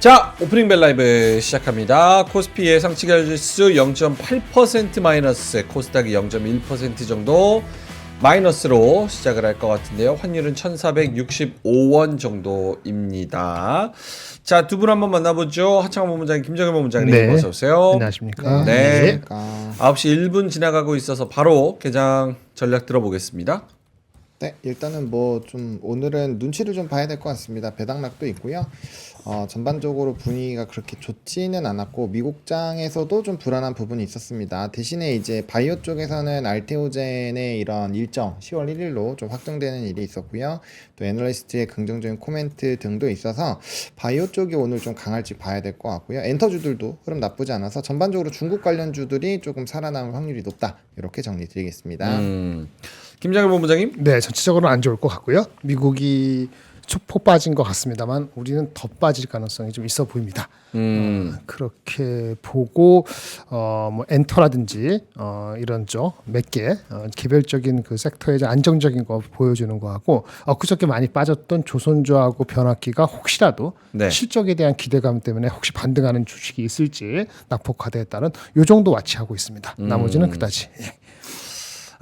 자, 오프닝 벨 라이브 시작합니다. 코스피 예상치 지수 0.8% 마이너스, 코스닥이 0.1% 정도 마이너스로 시작을 할 것 같은데요. 환율은 1,465원 정도입니다. 자, 두 분 한번 만나보죠. 하창원 본부장님, 김정일 본부장님, 네. 어서 오세요. 안녕하십니까. 네. 9시 1분 지나가고 있어서 바로 개장 전략 들어보겠습니다. 네, 일단은 뭐 좀 오늘은 눈치를 좀 봐야 될 것 같습니다. 배당락도 있고요. 전반적으로 분위기가 그렇게 좋지는 않았고 미국장에서도 좀 불안한 부분이 있었습니다. 대신에 이제 바이오 쪽에서는 알테오젠의 이런 일정 10월 1일로 좀 확정되는 일이 있었고요. 또 애널리스트의 긍정적인 코멘트 등도 있어서 바이오 쪽이 오늘 좀 강할지 봐야 될 것 같고요. 엔터주들도 흐름 나쁘지 않아서 전반적으로 중국 관련주들이 조금 살아남을 확률이 높다. 이렇게 정리드리겠습니다. 김정일 본부장님. 네, 전체적으로는 안 좋을 것 같고요. 미국이 초폭 빠진 것 같습니다만 우리는 더 빠질 가능성이 좀 있어 보입니다. 그렇게 보고 뭐 엔터라든지 이런 쪽 몇 개 개별적인 그 섹터의 안정적인 거 보여주는 거 하고 그저께 많이 빠졌던 조선주하고 변압기가 혹시라도 네. 실적에 대한 기대감 때문에 혹시 반등하는 주식이 있을지 낙폭화대에 따른 요 정도 와치하고 있습니다. 나머지는 그다지.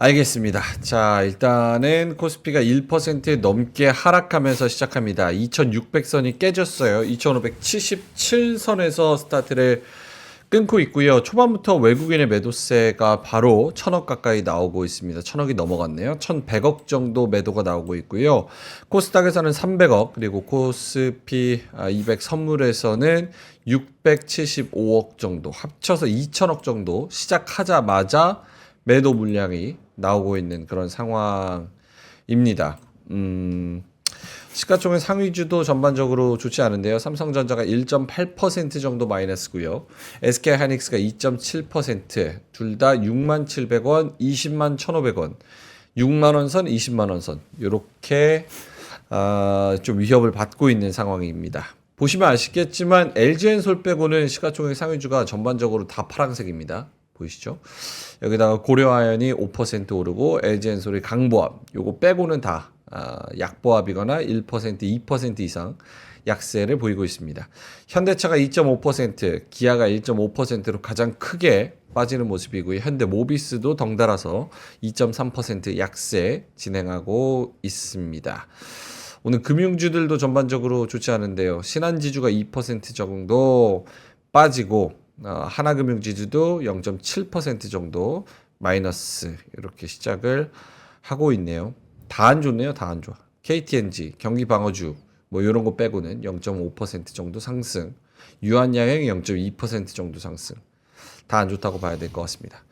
알겠습니다. 자, 일단은 코스피가 1% 넘게 하락하면서 시작합니다. 2600선이 깨졌어요. 2577선에서 스타트를 끊고 있고요. 초반부터 외국인의 매도세가 바로 1000억 가까이 나오고 있습니다. 1000억이 넘어갔네요. 1100억 정도 매도가 나오고 있고요. 코스닥에서는 300억, 그리고 코스피 200 선물에서는 675억 정도, 합쳐서 2000억 정도 시작하자마자 매도 물량이 나오고 있는 그런 상황입니다. 시가총액 상위주도 전반적으로 좋지 않은데요. 삼성전자가 1.8% 정도 마이너스고요. SK하이닉스가 2.7%, 둘 다 67,700원, 201,150원, 6만원 선, 20만원 선 이렇게 좀 위협을 받고 있는 상황입니다. 보시면 아시겠지만 LG엔솔 빼고는 시가총액 상위주가 전반적으로 다 파란색입니다. 보이시죠? 여기다가 고려아연이 5% 오르고 LG엔솔이 강보합 요거 빼고는 다 약보합이거나 1%, 2% 이상 약세를 보이고 있습니다. 현대차가 2.5%, 기아가 1.5%로 가장 크게 빠지는 모습이고요. 현대모비스도 덩달아서 2.3% 약세 진행하고 있습니다. 오늘 금융주들도 전반적으로 좋지 않은데요. 신한지주가 2% 정도 빠지고 하나금융지주도 0.7% 정도 마이너스 이렇게 시작을 하고 있네요. 다 안 좋네요. 다 안 좋아. KTNG, 경기방어주 뭐 이런 거 빼고는 0.5% 정도 상승, 유한양행 0.2% 정도 상승. 다 안 좋다고 봐야 될 것 같습니다.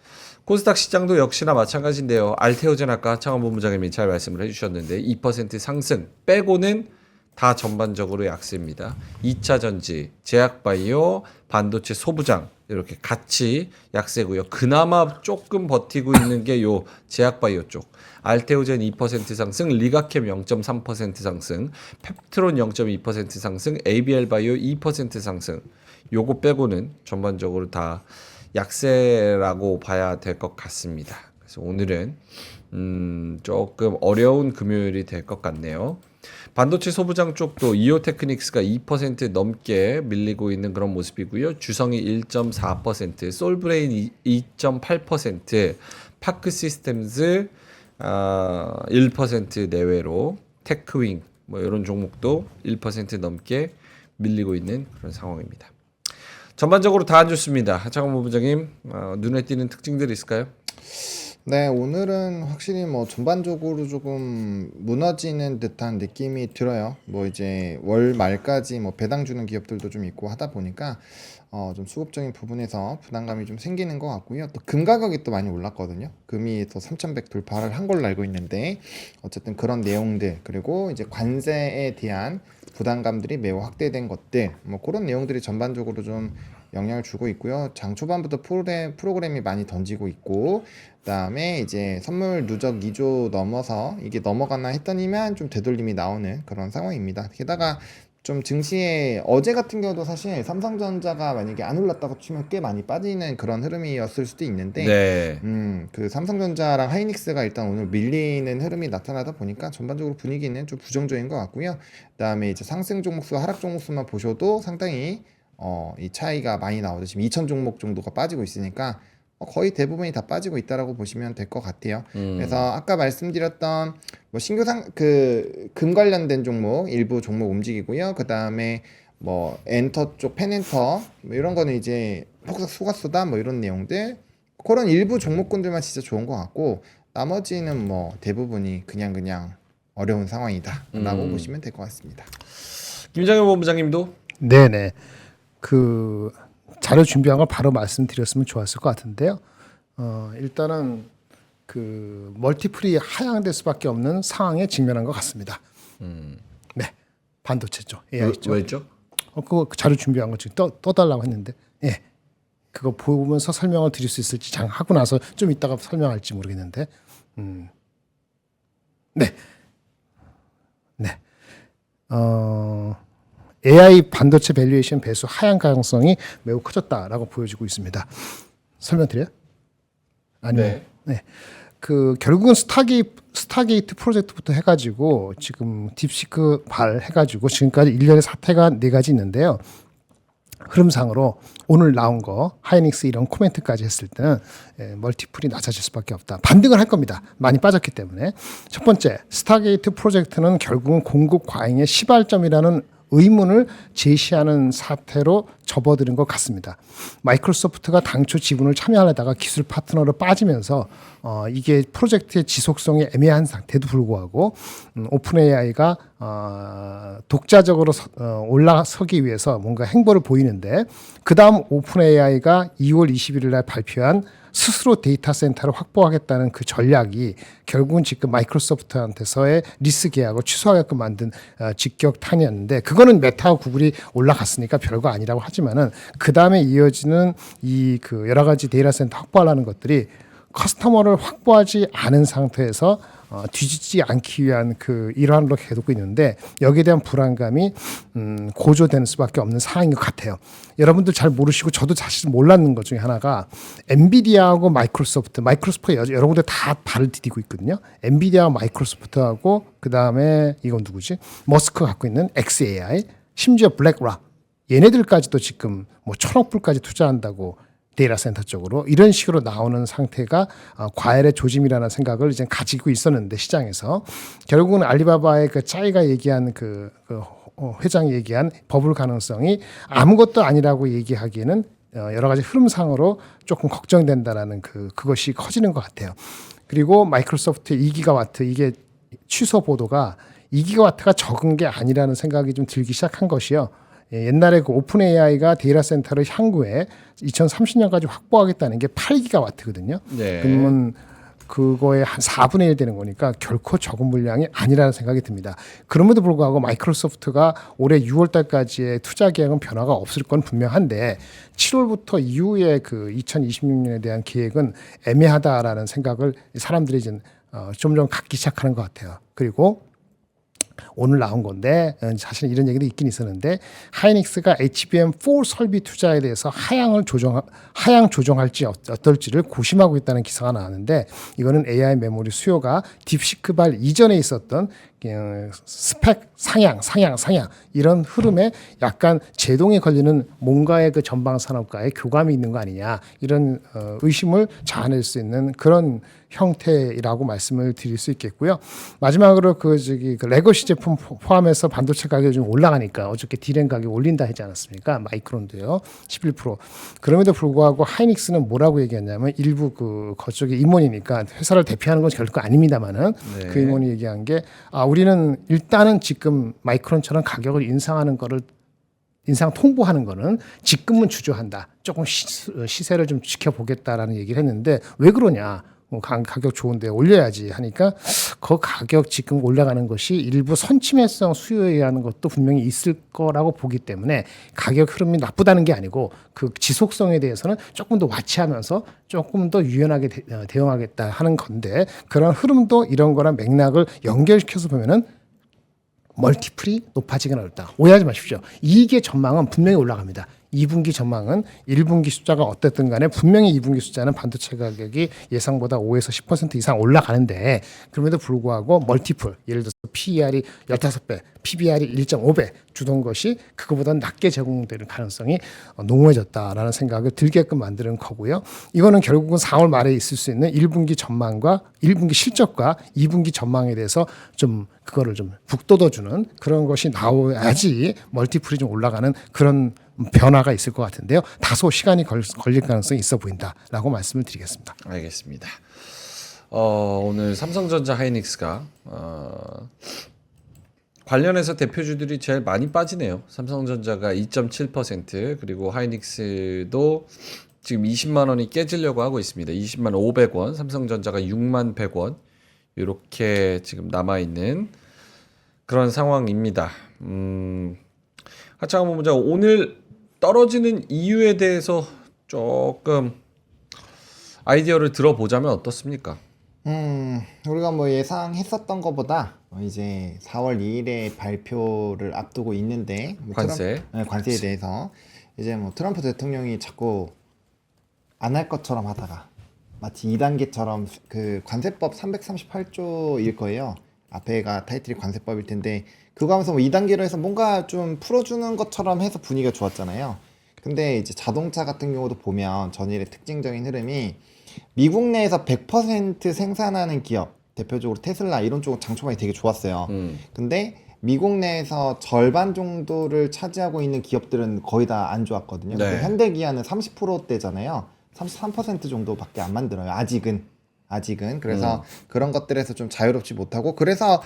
코스닥 시장도 역시나 마찬가지인데요. 알테오젠 아까 하창원 본부장님이 잘 말씀을 해주셨는데 2% 상승 빼고는 다 전반적으로 약세입니다. 2차 전지, 제약바이오, 반도체 소부장 이렇게 같이 약세고요. 그나마 조금 버티고 있는 게 요 제약바이오 쪽. 알테오젠 2% 상승, 리가캠 0.3% 상승, 펩트론 0.2% 상승, ABL바이오 2% 상승. 요거 빼고는 전반적으로 다 약세라고 봐야 될 것 같습니다. 그래서 오늘은 조금 어려운 금요일이 될 것 같네요. 반도체 소부장 쪽도 이오테크닉스가 2% 넘게 밀리고 있는 그런 모습이고요. 주성이 1.4%, 솔브레인 2.8%, 파크 시스템즈 1% 내외로, 테크윙 뭐 이런 종목도 1% 넘게 밀리고 있는 그런 상황입니다. 전반적으로 다 안 좋습니다. 하창원 본부장님, 눈에 띄는 특징들이 있을까요? 네, 오늘은 확실히 뭐 전반적으로 조금 무너지는 듯한 느낌이 들어요. 뭐 이제 월 말까지 뭐 배당 주는 기업들도 좀 있고 하다 보니까 좀 수급적인 부분에서 부담감이 좀 생기는 것 같고요. 또 금 가격이 또 많이 올랐거든요. 금이 또 3,100 돌파를 한 걸로 알고 있는데 어쨌든 그런 내용들, 그리고 이제 관세에 대한 부담감들이 매우 확대된 것들, 뭐 그런 내용들이 전반적으로 좀 영향을 주고 있고요. 장 초반부터 프로그램이 많이 던지고 있고, 그다음에 이제 선물 누적 2조 넘어서 이게 넘어가나 했더니만 좀 되돌림이 나오는 그런 상황입니다. 게다가 좀 증시에 어제 같은 경우도 사실 삼성전자가 만약에 안 올랐다고 치면 꽤 많이 빠지는 그런 흐름이었을 수도 있는데 네. 그 삼성전자랑 하이닉스가 일단 오늘 밀리는 흐름이 나타나다 보니까 전반적으로 분위기는 좀 부정적인 것 같고요. 그다음에 이제 상승 종목수, 하락 종목수만 보셔도 상당히 이 차이가 많이 나오죠. 지금 2,000 종목 정도가 빠지고 있으니까 거의 대부분이 다 빠지고 있다라고 보시면 될 것 같아요. 그래서 아까 말씀드렸던 뭐 신규 금 관련된 종목 일부 종목 움직이고요. 그 다음에 뭐 엔터 쪽 펜엔터 뭐 이런 거는 이제 폭삭 속았수다 뭐 이런 내용들 그런 일부 종목군들만 진짜 좋은 것 같고 나머지는 뭐 대부분이 그냥 어려운 상황이다라고 보시면 될 것 같습니다. 김장현 본부장님도 네네. 그 자료 준비한 걸 바로 말씀드렸으면 좋았을 것 같은데요. 일단은 그 멀티플이 하향될 수밖에 없는 상황에 직면한 것 같습니다. 네, 반도체죠. AI죠. 왜죠? 그거 자료 준비한 거 지금 떠달라고 했는데, 예, 그거 보면서 설명을 드릴 수 있을지 하고 나서 좀 이따가 설명할지 모르겠는데, 네, 네, AI 반도체 밸류에이션 배수 하향 가능성이 매우 커졌다라고 보여지고 있습니다. 설명드려요? 아니면 네. 그 결국은 스타게이트 프로젝트부터 해가지고 지금 딥시크 발 해가지고 지금까지 일련의 사태가 4가지 있는데요. 흐름상으로 오늘 나온 거 하이닉스 이런 코멘트까지 했을 때는 멀티플이 낮아질 수밖에 없다. 반등을 할 겁니다. 많이 빠졌기 때문에. 첫 번째, 스타게이트 프로젝트는 결국은 공급 과잉의 시발점이라는 의문을 제시하는 사태로 접어드는 것 같습니다. 마이크로소프트가 당초 지분을 참여하려다가 기술 파트너로 빠지면서 이게 프로젝트의 지속성이 애매한 상태도 불구하고 오픈 AI가 독자적으로 올라서기 위해서 뭔가 행보를 보이는데 그 다음 오픈 AI가 2월 21일 날 발표한 스스로 데이터 센터를 확보하겠다는 그 전략이 결국은 지금 마이크로소프트한테서의 리스 계약을 취소하게끔 만든 직격탄이었는데 그거는 메타와 구글이 올라갔으니까 별거 아니라고 하지만은 그 다음에 이어지는 이 그 여러 가지 데이터 센터 확보하려는 것들이 커스터머를 확보하지 않은 상태에서 뒤집지 않기 위한 그 일환으로 계속 있는데 여기에 대한 불안감이 고조되는 수밖에 없는 상황인 것 같아요. 여러분들 잘 모르시고 저도 사실 몰랐는 것 중에 하나가 엔비디아하고 마이크로소프트 여러 군데 다 발을 디디고 있거든요. 엔비디아와 마이크로소프트하고 그 다음에 이건 누구지? 머스크가 갖고 있는 XAI 심지어 블랙락 얘네들까지도 지금 뭐 1,000억 불까지 투자한다고 데이터 센터 쪽으로 이런 식으로 나오는 상태가 과열의 조짐이라는 생각을 이제 가지고 있었는데 시장에서 결국은 알리바바의 그 짜이가 얘기한 회장이 얘기한 버블 가능성이 아무것도 아니라고 얘기하기에는 여러 가지 흐름상으로 조금 걱정된다라는 그것이 커지는 것 같아요. 그리고 마이크로소프트 2기가와트 이게 취소 보도가 2기가와트가 적은 게 아니라는 생각이 좀 들기 시작한 것이요. 옛날에 그 오픈 AI가 데이터 센터를 향후에 2030년까지 확보하겠다는 게 8기가와트거든요. 네. 그러면 그거의 한 4분의 1 되는 거니까 결코 적은 물량이 아니라는 생각이 듭니다. 그럼에도 불구하고 마이크로소프트가 올해 6월 달까지의 투자 계획은 변화가 없을 건 분명한데 7월부터 이후에 그 2026년에 대한 계획은 애매하다라는 생각을 사람들이 이제 점점 갖기 시작하는 것 같아요. 그리고 오늘 나온 건데 사실 이런 얘기도 있긴 있었는데 하이닉스가 HBM4 설비 투자에 대해서 하향 조정할지 어떨지를 고심하고 있다는 기사가 나왔는데 이거는 AI 메모리 수요가 딥시크발 이전에 있었던 스펙 상향 이런 흐름에 약간 제동이 걸리는 뭔가의 그 전방 산업과의 교감이 있는 거 아니냐 이런 의심을 자아낼 수 있는 그런 형태라고 말씀을 드릴 수 있겠고요. 마지막으로 그 레거시 제품 포함해서 반도체 가격이 좀 올라가니까 어저께 디램 가격 올린다 하지 않았습니까? 마이크론도요. 11%. 그럼에도 불구하고 하이닉스는 뭐라고 얘기했냐면 일부 그쪽이 임원이니까 회사를 대표하는 건 결코 아닙니다만은 네. 그 임원이 얘기한 게 우리는 일단은 지금 마이크론처럼 가격을 인상 통보하는 거는 지금은 주저한다. 조금 시세를 좀 지켜보겠다라는 얘기를 했는데 왜 그러냐? 가격 좋은데 올려야지 하니까 그 가격 지금 올라가는 것이 일부 선침해성 수요에 의한 것도 분명히 있을 거라고 보기 때문에 가격 흐름이 나쁘다는 게 아니고 그 지속성에 대해서는 조금 더 와치하면서 조금 더 유연하게 대응하겠다 하는 건데 그런 흐름도 이런 거랑 맥락을 연결시켜서 보면은 멀티플이 높아지거나 어렵다. 오해하지 마십시오. 이익의 전망은 분명히 올라갑니다. 2분기 전망은 1분기 숫자가 어쨌든 간에 분명히 2분기 숫자는 반도체 가격이 예상보다 5에서 10% 이상 올라가는데 그럼에도 불구하고 멀티플 예를 들어서 PER이 15배, PBR이 1.5배 주던 것이 그거보다 낮게 제공되는 가능성이 농후해졌다라는 생각을 들게끔 만드는 거고요. 이거는 결국은 4월 말에 있을 수 있는 1분기 전망과 1분기 실적과 2분기 전망에 대해서 좀 그거를 좀 북돋워주는 그런 것이 나와야지 멀티플이 좀 올라가는 그런 변화가 있을 것 같은데요. 다소 시간이 걸릴 가능성이 있어 보인다라고 말씀을 드리겠습니다. 알겠습니다. 오늘 삼성전자 하이닉스가 관련해서 대표주들이 제일 많이 빠지네요. 삼성전자가 2.7% 그리고 하이닉스도 지금 20만 원이 깨지려고 하고 있습니다. 20만 500원, 삼성전자가 6만 100원 이렇게 지금 남아 있는 그런 상황입니다. 하창한 본부장 오늘 떨어지는 이유에 대해서 조금 아이디어를 들어보자면 어떻습니까? 우리가 뭐 예상했었던 것보다 이제 4월 2일에 발표를 앞두고 있는데 뭐 관세. 관세에 대해서 이제 뭐 트럼프 대통령이 자꾸 안 할 것처럼 하다가 마치 2단계처럼 그 관세법 338조일 거예요. 앞에가 타이틀이 관세법일 텐데 그거 하면서 뭐 2단계로 해서 뭔가 좀 풀어주는 것처럼 해서 분위기가 좋았잖아요. 근데 이제 자동차 같은 경우도 보면 전일의 특징적인 흐름이 미국 내에서 100% 생산하는 기업, 대표적으로 테슬라 이런 쪽은 장초반이 되게 좋았어요. 근데 미국 내에서 절반 정도를 차지하고 있는 기업들은 거의 다 안 좋았거든요. 네. 근데 현대기아는 30%대잖아요. 33% 정도밖에 안 만들어요. 아직은. 그래서 그런 것들에서 좀 자유롭지 못하고 그래서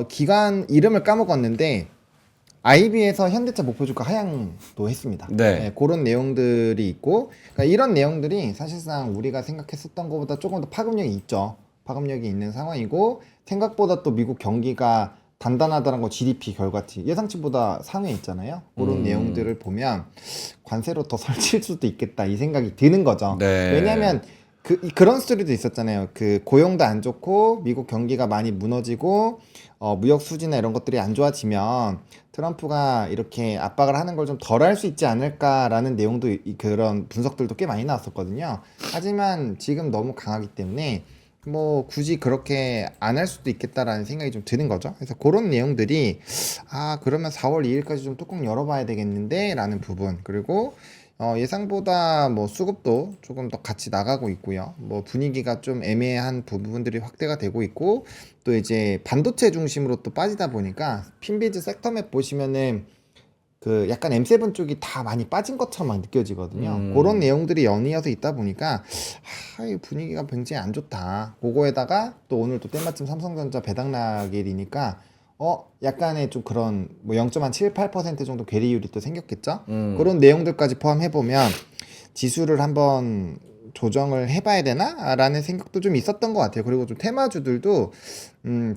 기관 이름을 까먹었는데 IB에서 현대차 목표주가 하향도 했습니다. 네. 그런 내용들이 있고 그러니까 이런 내용들이 사실상 우리가 생각했었던 것보다 조금 더 파급력이 있죠. 파급력이 있는 상황이고 생각보다 또 미국 경기가 단단하다는 거 GDP 결과치 예상치보다 상회에 있잖아요. 그런 내용들을 보면 관세로 더 설칠 수도 있겠다 이 생각이 드는 거죠. 네. 왜냐하면 그런 스토리도 있었잖아요. 그 고용도 안 좋고 미국 경기가 많이 무너지고 무역 수지나 이런 것들이 안 좋아지면 트럼프가 이렇게 압박을 하는 걸 좀 덜 할 수 있지 않을까라는 내용도 그런 분석들도 꽤 많이 나왔었거든요. 하지만 지금 너무 강하기 때문에 뭐 굳이 그렇게 안 할 수도 있겠다라는 생각이 좀 드는 거죠. 그래서 그런 내용들이 그러면 4월 2일까지 좀 뚜껑 열어봐야 되겠는데 라는 부분 그리고 예상보다 뭐 수급도 조금 더 같이 나가고 있고요. 뭐 분위기가 좀 애매한 부분들이 확대가 되고 있고 또 이제 반도체 중심으로 또 빠지다 보니까 핀비즈 섹터맵 보시면은 그 약간 M7 쪽이 다 많이 빠진 것처럼 막 느껴지거든요. 그런 내용들이 연이어서 있다 보니까 이 분위기가 굉장히 안 좋다. 그거에다가 또 오늘 또 때마침 삼성전자 배당락일이니까 약간의 좀 그런 뭐 0.78% 정도 괴리율이 또 생겼겠죠. 그런 내용들까지 포함해보면 지수를 한번 조정을 해봐야 되나? 라는 생각도 좀 있었던 것 같아요. 그리고 좀 테마주들도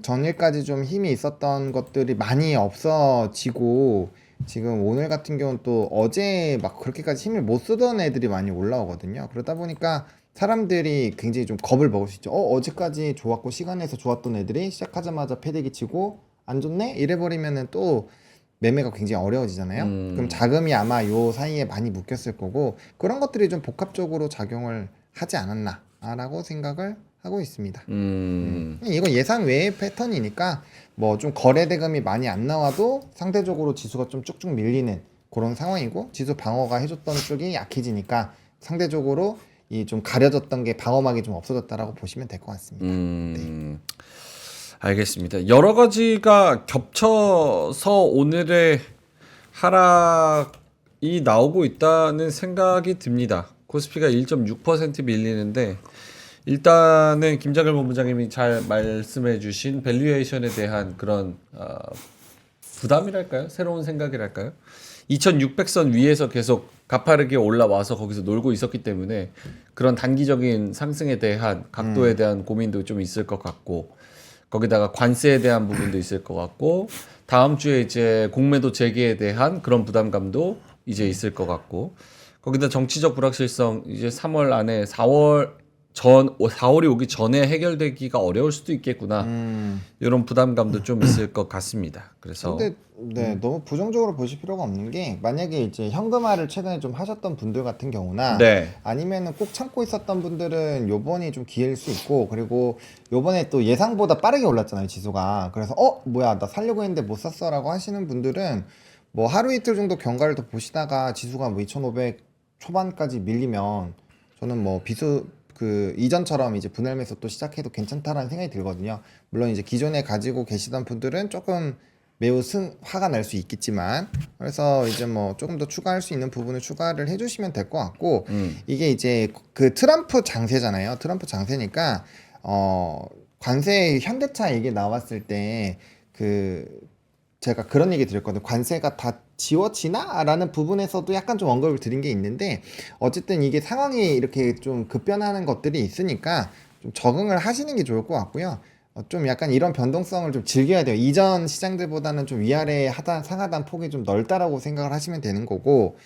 전일까지 좀 힘이 있었던 것들이 많이 없어지고 지금 오늘 같은 경우는 또 어제 막 그렇게까지 힘을 못 쓰던 애들이 많이 올라오거든요. 그러다 보니까 사람들이 굉장히 좀 겁을 먹을 수 있죠. 어제까지 좋았고 시간에서 좋았던 애들이 시작하자마자 패대기 치고 안 좋네? 이래버리면은 또 매매가 굉장히 어려워지잖아요. 그럼 자금이 아마 요 사이에 많이 묶였을 거고 그런 것들이 좀 복합적으로 작용을 하지 않았나 라고 생각을 하고 있습니다. 이건 예상 외의 패턴이니까 뭐 좀 거래 대금이 많이 안 나와도 상대적으로 지수가 좀 쭉쭉 밀리는 그런 상황이고 지수 방어가 해줬던 쪽이 약해지니까 상대적으로 이 좀 가려졌던 게 방어막이 좀 없어졌다라고 보시면 될 것 같습니다. 네. 알겠습니다. 여러 가지가 겹쳐서 오늘의 하락이 나오고 있다는 생각이 듭니다. 코스피가 1.6% 밀리는데 일단은 김장글 본부장님이 잘 말씀해 주신 밸류에이션에 대한 그런 부담이랄까요? 새로운 생각이랄까요? 2600선 위에서 계속 가파르게 올라와서 거기서 놀고 있었기 때문에 그런 단기적인 상승에 대한 각도에 대한 고민도 좀 있을 것 같고 거기다가 관세에 대한 부분도 있을 것 같고 다음 주에 이제 공매도 재개에 대한 그런 부담감도 이제 있을 것 같고 거기다 정치적 불확실성 이제 3월 안에 4월 전 4월이 오기 전에 해결되기가 어려울 수도 있겠구나. 이런 부담감도 좀 있을 것 같습니다. 그래서 근데 너무 부정적으로 보실 필요가 없는 게 만약에 이제 현금화를 최근에 좀 하셨던 분들 같은 경우나 네. 아니면은 꼭 참고 있었던 분들은 요번이 좀 기회일 수 있고 그리고 요번에 또 예상보다 빠르게 올랐잖아요 지수가. 그래서 뭐야 나 살려고 했는데 못 샀어라고 하시는 분들은 뭐 하루 이틀 정도 경과를 더 보시다가 지수가 뭐 2,500 초반까지 밀리면 저는 뭐 그 이전처럼 이제 분할 매수 또 시작해도 괜찮다라는 생각이 들거든요. 물론 이제 기존에 가지고 계시던 분들은 조금 매우 화가 날 수 있겠지만 그래서 이제 뭐 조금 더 추가할 수 있는 부분을 추가를 해주시면 될 것 같고 이게 이제 그 트럼프 장세잖아요. 트럼프 장세니까 관세 현대차 얘기 나왔을 때 제가 그런 얘기 드렸거든요. 관세가 다 지워지나? 라는 부분에서도 약간 좀 언급을 드린 게 있는데 어쨌든 이게 상황이 이렇게 좀 급변하는 것들이 있으니까 좀 적응을 하시는 게 좋을 것 같고요. 좀 약간 이런 변동성을 좀 즐겨야 돼요. 이전 시장들보다는 좀 위아래 상하단 폭이 좀 넓다라고 생각을 하시면 되는 거고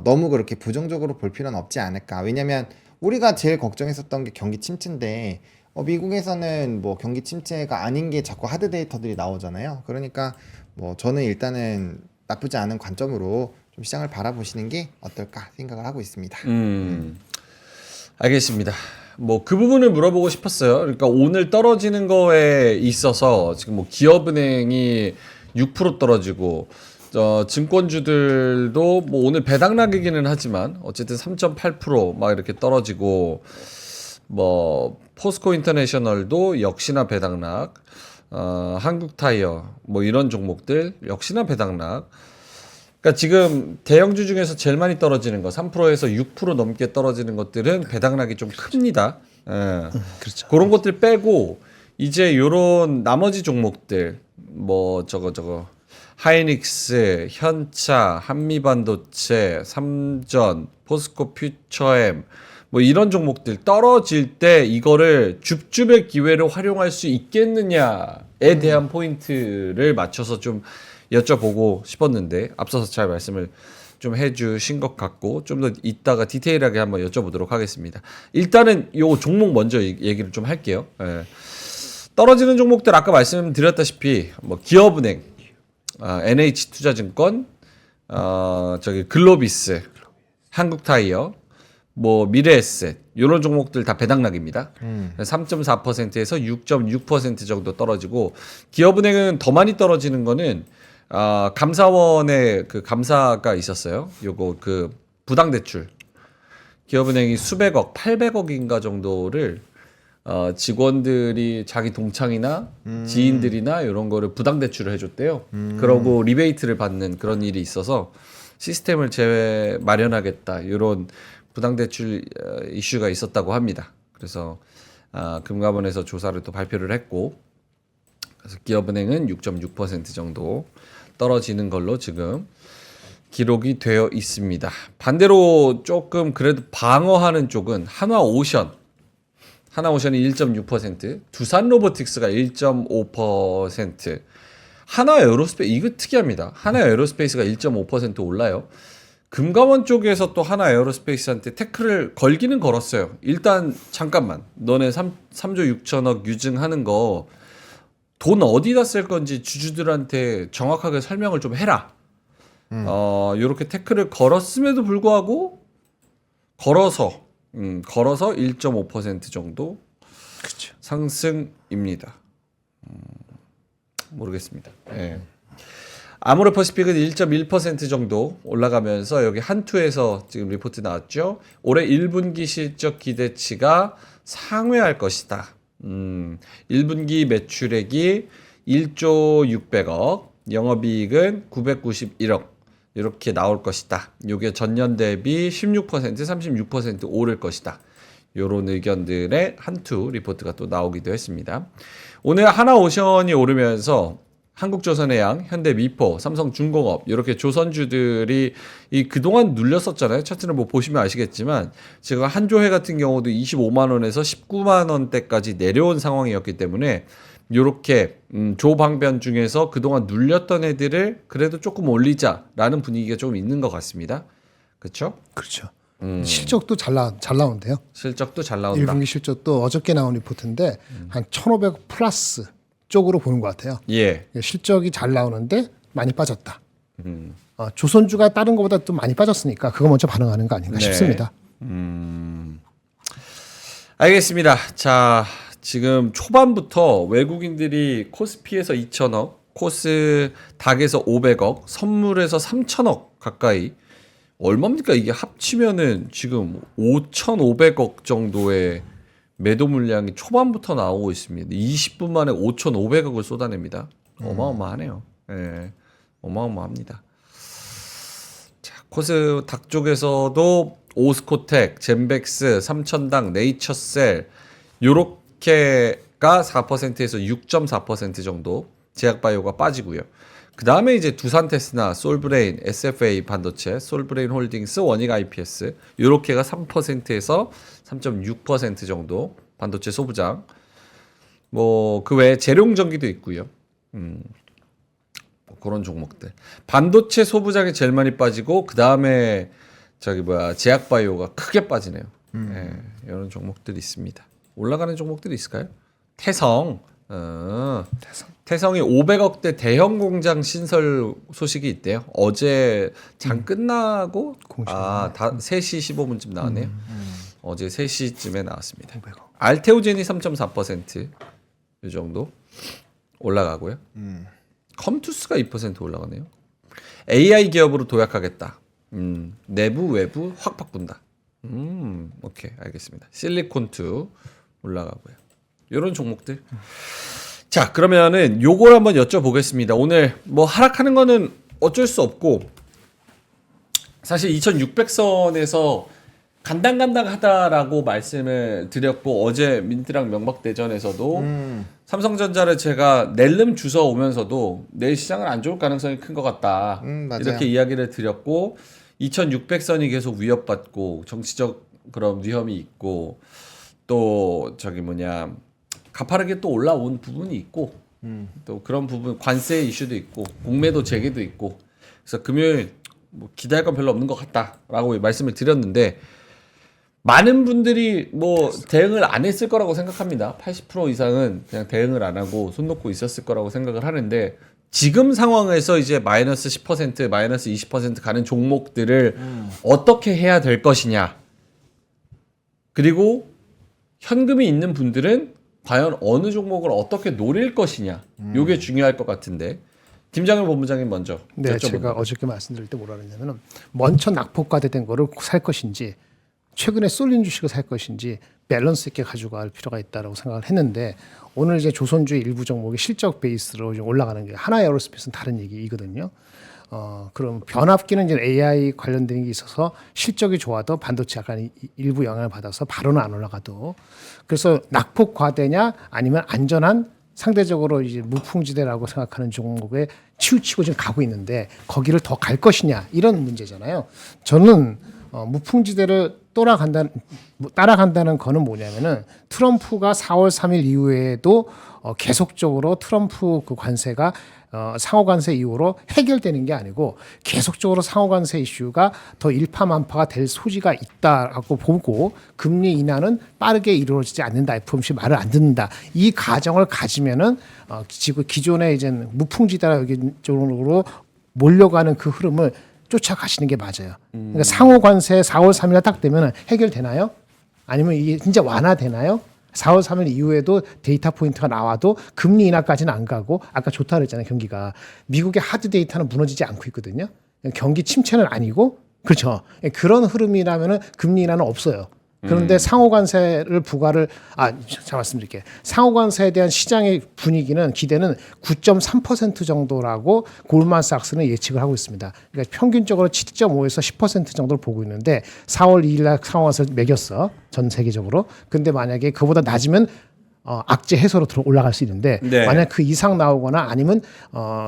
너무 그렇게 부정적으로 볼 필요는 없지 않을까. 왜냐면 우리가 제일 걱정했었던 게 경기 침체인데 미국에서는 뭐 경기 침체가 아닌 게 자꾸 하드 데이터들이 나오잖아요. 그러니까 뭐 저는 일단은 나쁘지 않은 관점으로 좀 시장을 바라보시는 게 어떨까 생각을 하고 있습니다. 알겠습니다. 뭐 그 부분을 물어보고 싶었어요. 그러니까 오늘 떨어지는 거에 있어서 지금 뭐 기업은행이 6% 떨어지고 증권주들도 뭐 오늘 배당락이기는 하지만 어쨌든 3.8% 막 이렇게 떨어지고 뭐 포스코 인터내셔널도 역시나 배당락, 한국타이어 뭐 이런 종목들 역시나 배당락. 그러니까 지금 대형주 중에서 제일 많이 떨어지는 거 3%에서 6% 넘게 떨어지는 것들은 배당락이 좀 큽니다. 예. 그렇죠. 그런 것들 빼고 이제 요런 나머지 종목들 뭐 저거 하이닉스, 현차, 한미반도체, 삼전, 포스코 퓨처엠 뭐 이런 종목들 떨어질 때 이거를 줍줍의 기회를 활용할 수 있겠느냐에 대한 포인트를 맞춰서 좀 여쭤보고 싶었는데 앞서서 잘 말씀을 좀 해주신 것 같고 좀 더 이따가 디테일하게 한번 여쭤보도록 하겠습니다. 일단은 요 종목 먼저 얘기를 좀 할게요. 예. 떨어지는 종목들 아까 말씀드렸다시피 뭐 기업은행, NH투자증권, 글로비스, 한국타이어, 뭐 미래에셋 이런 종목들 다 배당락입니다. 3.4%에서 6.6% 정도 떨어지고 기업은행은 더 많이 떨어지는 거는 감사원의 그 감사가 있었어요. 요거 그 부당대출 기업은행이 수백억, 800억인가 정도를 직원들이 자기 동창이나 지인들이나 이런 거를 부당대출을 해줬대요. 그러고 리베이트를 받는 그런 일이 있어서 시스템을 마련하겠다 이런 부당대출 이슈가 있었다고 합니다. 그래서 금감원에서 조사를 또 발표를 했고 그래서 기업은행은 6.6% 정도 떨어지는 걸로 지금 기록이 되어 있습니다. 반대로 조금 그래도 방어하는 쪽은 하나오션이 1.6%, 두산로보틱스가 1.5%, 하나에어로스페이스 이거 특이합니다. 하나에어로스페이스가 1.5% 올라요. 금감원 쪽에서 또 하나에어로스페이스한테 태클을 걸기는 걸었어요. 일단 잠깐만 너네 3조 6천억 유증하는 거 돈 어디다 쓸 건지 주주들한테 정확하게 설명을 좀 해라. 요렇게 태클을 걸었음에도 불구하고 걸어서 1.5% 정도 그렇죠. 상승입니다. 모르겠습니다. 네. 아모레퍼시픽은 1.1% 정도 올라가면서 여기 한투에서 지금 리포트 나왔죠. 올해 1분기 실적 기대치가 상회할 것이다. 1분기 매출액이 1조 600억, 영업이익은 991억 이렇게 나올 것이다. 이게 전년 대비 16%, 36% 오를 것이다. 이런 의견들의 한투 리포트가 또 나오기도 했습니다. 오늘 하나오션이 오르면서 한국조선해양, 현대미포, 삼성중공업 이렇게 조선주들이 그동안 눌렸었잖아요. 차트를 뭐 보시면 아시겠지만 지금 한조회 같은 경우도 25만 원에서 19만 원대까지 내려온 상황이었기 때문에 이렇게 조방변 중에서 그동안 눌렸던 애들을 그래도 조금 올리자라는 분위기가 좀 있는 것 같습니다. 그렇죠? 그렇죠. 실적도 잘 나온대요. 실적도 잘 나온다. 1분기 실적도 어저께 나온 리포트인데 한 1,500 플러스 쪽으로 보는 것 같아요. 예. 실적이 잘 나오는데 많이 빠졌다. 조선주가 다른 것보다 또 많이 빠졌으니까 그거 먼저 반응하는 거 아닌가 네. 싶습니다. 알겠습니다. 자, 지금 초반부터 외국인들이 코스피에서 2천억, 코스닥에서 500억, 선물에서 3천억 가까이 얼마입니까? 이게 합치면은 지금 5,500억 정도의 매도 물량이 초반부터 나오고 있습니다. 20분 만에 5,500억을 쏟아냅니다. 어마어마하네요. 예. 어마어마합니다. 자, 코스닥 쪽에서도 오스코텍, 젠백스, 삼천당, 네이처셀 요렇게가 4%에서 6.4% 정도 제약바이오가 빠지고요. 그 다음에 이제 두산테스나, 솔브레인, SFA 반도체, 솔브레인 홀딩스, 원익 IPS 요렇게가 3%에서 3.6% 정도 반도체 소부장. 뭐 그 외에 재룡전기도 있고요. 뭐 그런 종목들. 반도체 소부장이 제일 많이 빠지고 그 다음에 제약바이오가 크게 빠지네요. 예, 이런 종목들이 있습니다. 올라가는 종목들이 있을까요? 태성. 태성이 500억대 대형 공장 신설 소식이 있대요. 어제 장 끝나고 3시 15분쯤 나왔네요. 어제 3시쯤에 나왔습니다. 500억. 알테오젠이 3.4%이 정도 올라가고요. 컴투스가 2% 올라가네요. AI 기업으로 도약하겠다. 내부 외부 확 바꾼다. 오케이, 알겠습니다. 실리콘2 올라가고요. 이런 종목들. 자, 그러면은 요걸 한번 여쭤보겠습니다. 오늘 뭐 하락하는 거는 어쩔 수 없고 사실 2600선에서 간당간당하다라고 말씀을 드렸고 어제 민트랑 명박대전에서도 삼성전자를 제가 낼름 주워 오면서도 내일 시장은 안 좋을 가능성이 큰 것 같다. 맞아요. 이렇게 이야기를 드렸고 2600선이 계속 위협받고 정치적 그런 위험이 있고 또 가파르게 또 올라온 부분이 있고 또 그런 부분 관세 이슈도 있고 공매도 재개도 있고 그래서 금요일 뭐 기대할 건 별로 없는 것 같다라고 말씀을 드렸는데 많은 분들이 뭐 대응을 안 했을 거라고 생각합니다. 80% 이상은 그냥 대응을 안 하고 손 놓고 있었을 거라고 생각을 하는데 지금 상황에서 이제 마이너스 10%, 마이너스 20% 가는 종목들을 어떻게 해야 될 것이냐. 그리고 현금이 있는 분들은 과연 어느 종목을 어떻게 노릴 것이냐. 이게 중요할 것 같은데. 김장일 본부장님 먼저 네, 여쭤봅니다. 제가 어저께 말씀드릴 때 뭐라 그랬냐면 먼저 낙폭과대된 거를 살 것인지 최근에 쏠린 주식을 살 것인지 밸런스 있게 가져갈 필요가 있다고 생각을 했는데 오늘 이제 조선주의 일부 종목이 실적 베이스로 좀 올라가는 게 하나에어로스페이스는 다른 얘기거든요. 그럼 변압기는 이제 AI 관련된 게 있어서 실적이 좋아도 반도체 약간 일부 영향을 받아서 바로는 안 올라가도 그래서 낙폭 과대냐 아니면 안전한 상대적으로 이제 무풍지대라고 생각하는 종목에 치우치고 지금 가고 있는데 거기를 더 갈 것이냐 이런 문제잖아요. 저는 무풍지대를 따라간다는 거는 뭐냐면은 트럼프가 4월 3일 이후에도 계속적으로 트럼프 그 관세가 상호 관세 이후로 해결되는 게 아니고 계속적으로 상호 관세 이슈가 더 일파만파가 될 소지가 있다라고 보고 금리 인하는 빠르게 이루어지지 않는다. FOMC 말을 안 듣는다. 이 가정을 가지면은 지금 기존의 이제 무풍지대라 쪽으로 몰려가는 그 흐름을 쫓아가시는 게 맞아요. 그러니까 상호 관세 4월 3일 딱 되면 해결되나요? 아니면 이게 진짜 완화되나요? 4월 3일 이후에도 데이터 포인트가 나와도 금리 인하까지는 안 가고 아까 좋다 그랬잖아요. 경기가. 미국의 하드 데이터는 무너지지 않고 있거든요. 경기 침체는 아니고 그렇죠. 그런 흐름이라면은 금리 인하는 없어요. 그런데 상호관세를 부과를 자 말씀드릴게요. 상호관세에 대한 시장의 분위기는 기대는 9.3% 정도라고 골만삭스는 예측을 하고 있습니다. 그러니까 평균적으로 7.5에서 10% 정도를 보고 있는데 4월 2일 날 상호관세 매겼어. 전 세계적으로. 근데 만약에 그보다 낮으면 악재 해소로 올라갈 수 있는데 네. 만약 그 이상 나오거나 아니면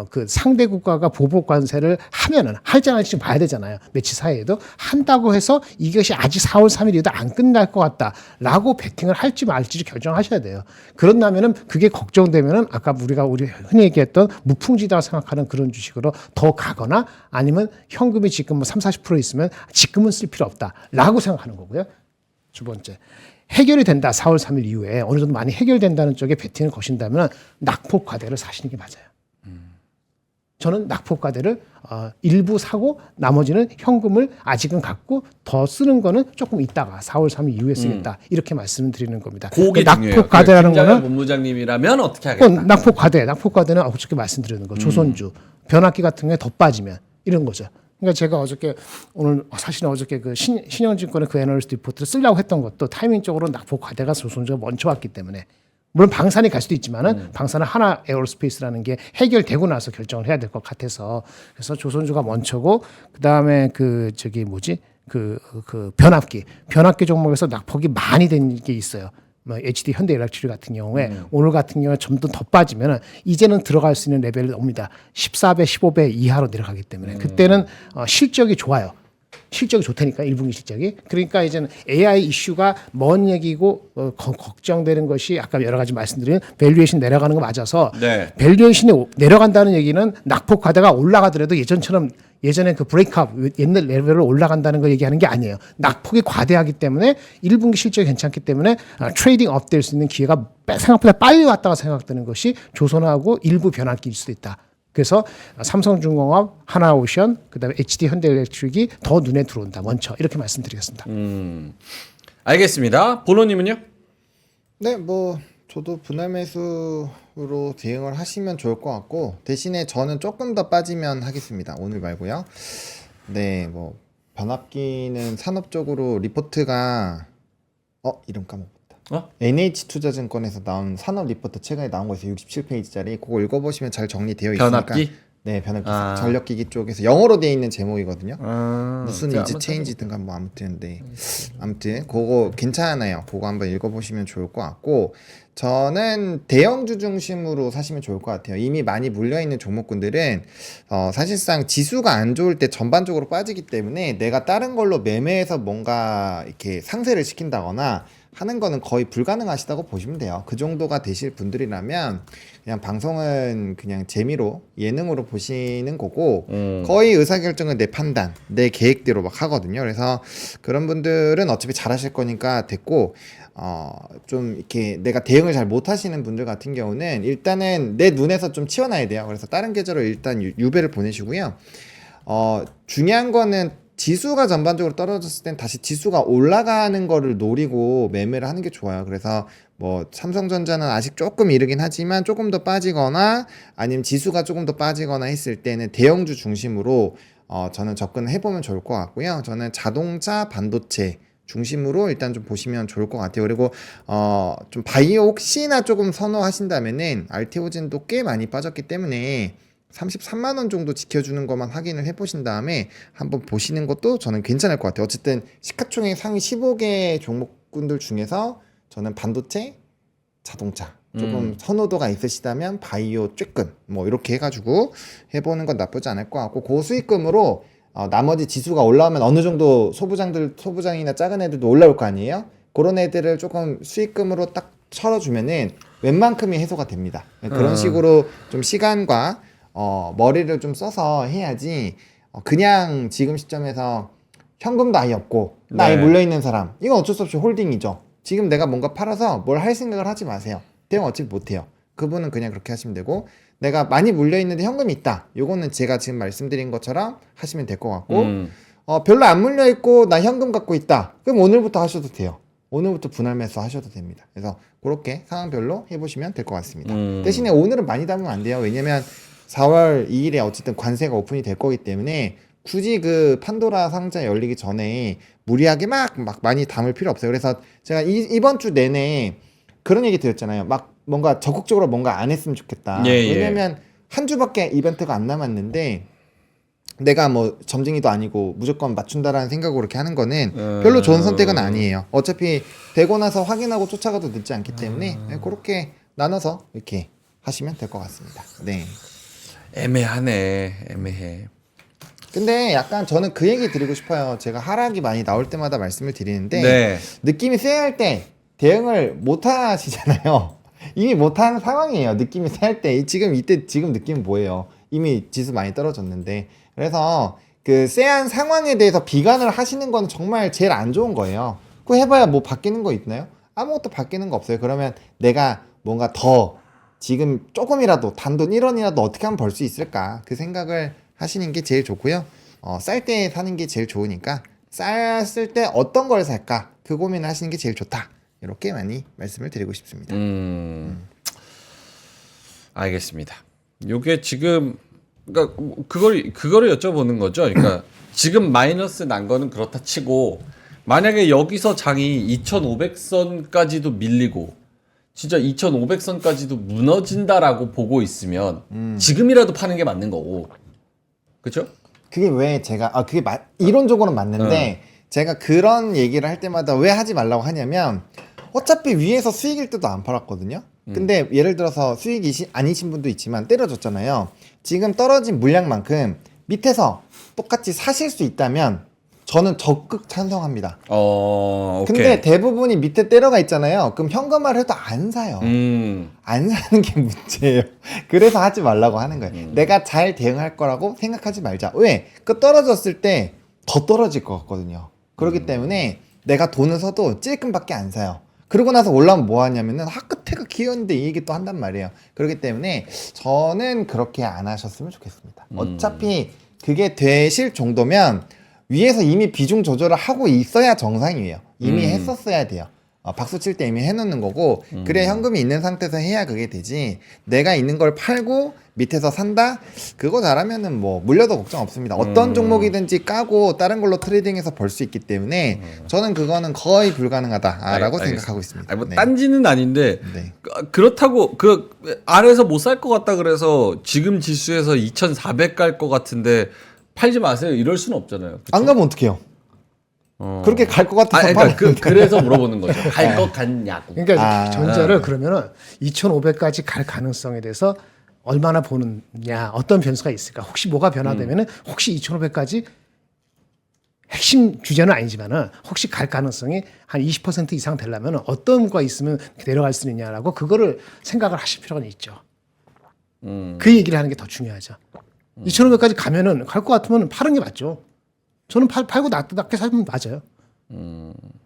그 상대 국가가 보복 관세를 하면은 할지 안 할지 좀 봐야 되잖아요. 매치 사이에도 한다고 해서 이것이 아직 4월 3일이어도 안 끝날 것 같다라고 베팅을 할지 말지 결정하셔야 돼요. 그런다면은 그게 걱정되면은 아까 우리 흔히 얘기했던 무풍지다고 생각하는 그런 주식으로 더 가거나 아니면 현금이 지금 뭐 30-40% 있으면 지금은 쓸 필요 없다라고 생각하는 거고요. 두 번째. 해결이 된다. 4월 3일 이후에 어느 정도 많이 해결된다는 쪽에 베팅을 거신다면 낙폭 과대를 사시는 게 맞아요. 저는 낙폭 과대를 일부 사고 나머지는 현금을 아직은 갖고 더 쓰는 거는 조금 있다가 4월 3일 이후에 쓰겠다. 이렇게 말씀을 드리는 겁니다. 그게 중요해요. 낙폭 과대라는 거는 본부장님이라면 어떻게 하겠다. 낙폭 과대는 어저께 말씀드리는 거. 조선주 변압기 같은 게 더 빠지면 이런 거죠. 그러니까 제가 사실은 어저께 그 신영증권의 그 애널리스트 리포트를 쓰려고 했던 것도 타이밍적으로 낙폭 과대가 조선주가 먼저 왔기 때문에 물론 방산이 갈 수도 있지만은 방산은 하나 에어로스페이스라는 게 해결되고 나서 결정을 해야 될 것 같아서 그래서 조선주가 먼저고 그다음에 그 변압기 종목에서 낙폭이 많이 된 게 있어요. 뭐 HD 현대일렉트릭 같은 경우에 오늘 같은 경우에 좀 더 빠지면은 이제는 들어갈 수 있는 레벨이 옵니다. 14배, 15배 이하로 내려가기 때문에 그때는 실적이 좋아요. 실적이 좋다니까 1분기 실적이. 그러니까 이제는 AI 이슈가 먼 얘기고 걱정되는 것이 아까 여러 가지 말씀드린 밸류에이션 내려가는 거 맞아서 네. 밸류에이션이 내려간다는 얘기는 낙폭 과대가 올라가더라도 예전에 그 브레이크업 옛날 레벨로 올라간다는 걸 얘기하는 게 아니에요. 낙폭이 과대하기 때문에 1분기 실적이 괜찮기 때문에 트레이딩 업 될 수 있는 기회가 생각보다 빨리 왔다고 생각되는 것이 조선하고 일부 변환기일 수도 있다. 그래서 삼성중공업, 하나오션, 그다음에 HD 현대일렉트릭이 더 눈에 들어온다. 먼저 이렇게 말씀드리겠습니다. 알겠습니다. 본호님은요? 네, 뭐 저도 분할 매수로 대응을 하시면 좋을 것 같고 대신에 저는 조금 더 빠지면 하겠습니다. 오늘 말고요. 네, 뭐 변압기는 산업적으로 리포트가 이름 까먹었다. NH투자증권에서 나온 산업 리포트 최근에 나온 거 있어요. 67페이지짜리. 그거 읽어보시면 잘 정리되어 있으니까. 변압기? 네, 변압기 전력기기 쪽에서 영어로 되어 있는 제목이거든요. 무슨 제가 이즈 한번 체인지든가 뭐 아무튼 그거 괜찮아요. 그거 한번 읽어보시면 좋을 것 같고 저는 대형주 중심으로 사시면 좋을 것 같아요. 이미 많이 물려있는 종목군들은 사실상 지수가 안 좋을 때 전반적으로 빠지기 때문에 내가 다른 걸로 매매해서 뭔가 이렇게 상쇄를 시킨다거나 하는 거는 거의 불가능하시다고 보시면 돼요. 그 정도가 되실 분들이라면 그냥 방송은 그냥 재미로 예능으로 보시는 거고 거의 의사결정은 내 판단, 내 계획대로 막 하거든요. 그래서 그런 분들은 어차피 잘하실 거니까 됐고 좀 이렇게 내가 대응을 잘 못하시는 분들 같은 경우는 일단은 내 눈에서 좀 치워놔야 돼요. 그래서 다른 계좌로 일단 유배를 보내시고요. 중요한 거는 지수가 전반적으로 떨어졌을 땐 다시 지수가 올라가는 거를 노리고 매매를 하는 게 좋아요. 그래서 뭐 삼성전자는 아직 조금 이르긴 하지만 조금 더 빠지거나 아니면 지수가 조금 더 빠지거나 했을 때는 대형주 중심으로 저는 접근을 해보면 좋을 것 같고요. 저는 자동차, 반도체 중심으로 일단 좀 보시면 좋을 것 같아요. 그리고 좀 바이오 혹시나 조금 선호하신다면은 알테오젠도 꽤 많이 빠졌기 때문에 33만 원 정도 지켜주는 것만 확인을 해보신 다음에 한번 보시는 것도 저는 괜찮을 것 같아요. 어쨌든 시가총액 상위 15개 종목군들 중에서 저는 반도체, 자동차 조금 선호도가 있으시다면 바이오 쬐끔 뭐 이렇게 해가지고 해보는 건 나쁘지 않을 것 같고 고수익금으로 나머지 지수가 올라오면 어느 정도 소부장이나 작은 애들도 올라올 거 아니에요? 그런 애들을 조금 수익금으로 딱 철어주면은 웬만큼이 해소가 됩니다. 그런 식으로 좀 시간과 머리를 좀 써서 해야지 그냥 지금 시점에서 현금도 아예 없고 나에 물려있는 사람 이건 어쩔 수 없이 홀딩이죠. 지금 내가 뭔가 팔아서 뭘 할 생각을 하지 마세요. 대응 어차피 못해요. 그분은 그냥 그렇게 하시면 되고 내가 많이 물려있는데 현금이 있다. 요거는 제가 지금 말씀드린 것처럼 하시면 될 것 같고 별로 안 물려있고 나 현금 갖고 있다. 그럼 오늘부터 하셔도 돼요. 오늘부터 분할 매수 하셔도 됩니다. 그래서 그렇게 상황별로 해보시면 될 것 같습니다. 대신에 오늘은 많이 담으면 안 돼요. 왜냐면 4월 2일에 어쨌든 관세가 오픈이 될 거기 때문에 굳이 그 판도라 상자 열리기 전에 무리하게 막 많이 담을 필요 없어요. 그래서 제가 이번 주 내내 그런 얘기 드렸잖아요. 막 뭔가 적극적으로 뭔가 안 했으면 좋겠다. 왜냐면 한 주밖에 이벤트가 안 남았는데 내가 뭐 점쟁이도 아니고 무조건 맞춘다라는 생각으로 이렇게 하는 거는 별로 좋은 선택은 아니에요. 어차피 되고 나서 확인하고 쫓아가도 늦지 않기 때문에 그렇게 나눠서 이렇게 하시면 될 것 같습니다. 네. 애매해. 근데 약간 저는 그 얘기 드리고 싶어요. 제가 하락이 많이 나올 때마다 말씀을 드리는데 네. 느낌이 쎄할 때 대응을 못 하시잖아요. 이미 못 하는 상황이에요. 느낌이 쎄할 때. 지금 느낌은 뭐예요? 이미 지수 많이 떨어졌는데. 그래서 그 쎄한 상황에 대해서 비관을 하시는 건 정말 제일 안 좋은 거예요. 그거 해봐야 뭐 바뀌는 거 있나요? 아무것도 바뀌는 거 없어요. 그러면 내가 뭔가 더 지금 조금이라도 단돈 1원이라도 어떻게 하면 벌 수 있을까? 그 생각을 하시는 게 제일 좋고요. 쌀 때 사는 게 제일 좋으니까 쌌을 때 어떤 걸 살까? 그 고민을 하시는 게 제일 좋다. 이렇게 많이 말씀을 드리고 싶습니다. 알겠습니다. 요게 지금 그러니까 그거를 여쭤보는 거죠. 그러니까 지금 마이너스 난 거는 그렇다 치고 만약에 여기서 장이 2,500선까지도 밀리고 진짜 2,500선까지도 무너진다라고 보고 있으면 지금이라도 파는 게 맞는 거고. 그렇죠? 그게 왜 제가 이론적으로는 맞는데 제가 그런 얘기를 할 때마다 왜 하지 말라고 하냐면 어차피 위에서 수익일 때도 안 팔았거든요. 근데 예를 들어서 수익이 아니신 분도 있지만 때려줬잖아요. 지금 떨어진 물량만큼 밑에서 똑같이 사실 수 있다면 저는 적극 찬성합니다. 오케이. 근데 대부분이 밑에 때려가 있잖아요. 그럼 현금화를 해도 안 사요. 안 사는 게 문제예요. 그래서 하지 말라고 하는 거예요. 내가 잘 대응할 거라고 생각하지 말자. 왜? 그 떨어졌을 때 더 떨어질 것 같거든요. 그렇기 때문에 내가 돈을 써도 찔끔밖에 안 사요. 그러고 나서 올라오면 뭐 하냐면은 끝에가 귀여운데 이 얘기 또 한단 말이에요. 그렇기 때문에 저는 그렇게 안 하셨으면 좋겠습니다. 어차피 그게 되실 정도면 위에서 이미 비중 조절을 하고 있어야 정상이에요. 이미 했었어야 돼요. 박수 칠 때 이미 해놓는 거고 그래 현금이 있는 상태에서 해야 그게 되지. 내가 있는 걸 팔고 밑에서 산다? 그거 잘하면은 뭐 물려도 걱정 없습니다. 어떤 종목이든지 까고 다른 걸로 트레이딩해서 벌 수 있기 때문에 저는 그거는 거의 불가능하다라고 생각하고 있습니다. 아니, 뭐 딴지는 아닌데 네. 그렇다고 그 아래에서 못 살 것 같다 그래서 지금 지수에서 2,400 갈 것 같은데 팔지 마세요. 이럴 수는 없잖아요. 그쵸? 안 가면 어떡해요? 그렇게 갈 것 같아서 그러니까 그래서 물어보는 거죠. 갈 것 같냐고. 그러니까 전자를 그러면은 2,500까지 갈 가능성에 대해서 얼마나 보느냐, 어떤 변수가 있을까? 혹시 뭐가 변화되면은 혹시 2,500까지 핵심 주제는 아니지만은 혹시 갈 가능성이 한 20% 이상 되려면 어떤 거가 있으면 내려갈 수 있냐라고 그거를 생각을 하실 필요가 있죠. 그 얘기를 하는 게 더 중요하죠. 2,500까지 가면은 갈 것 같으면 파는 게 맞죠. 저는 팔고 낮게 사면 맞아요.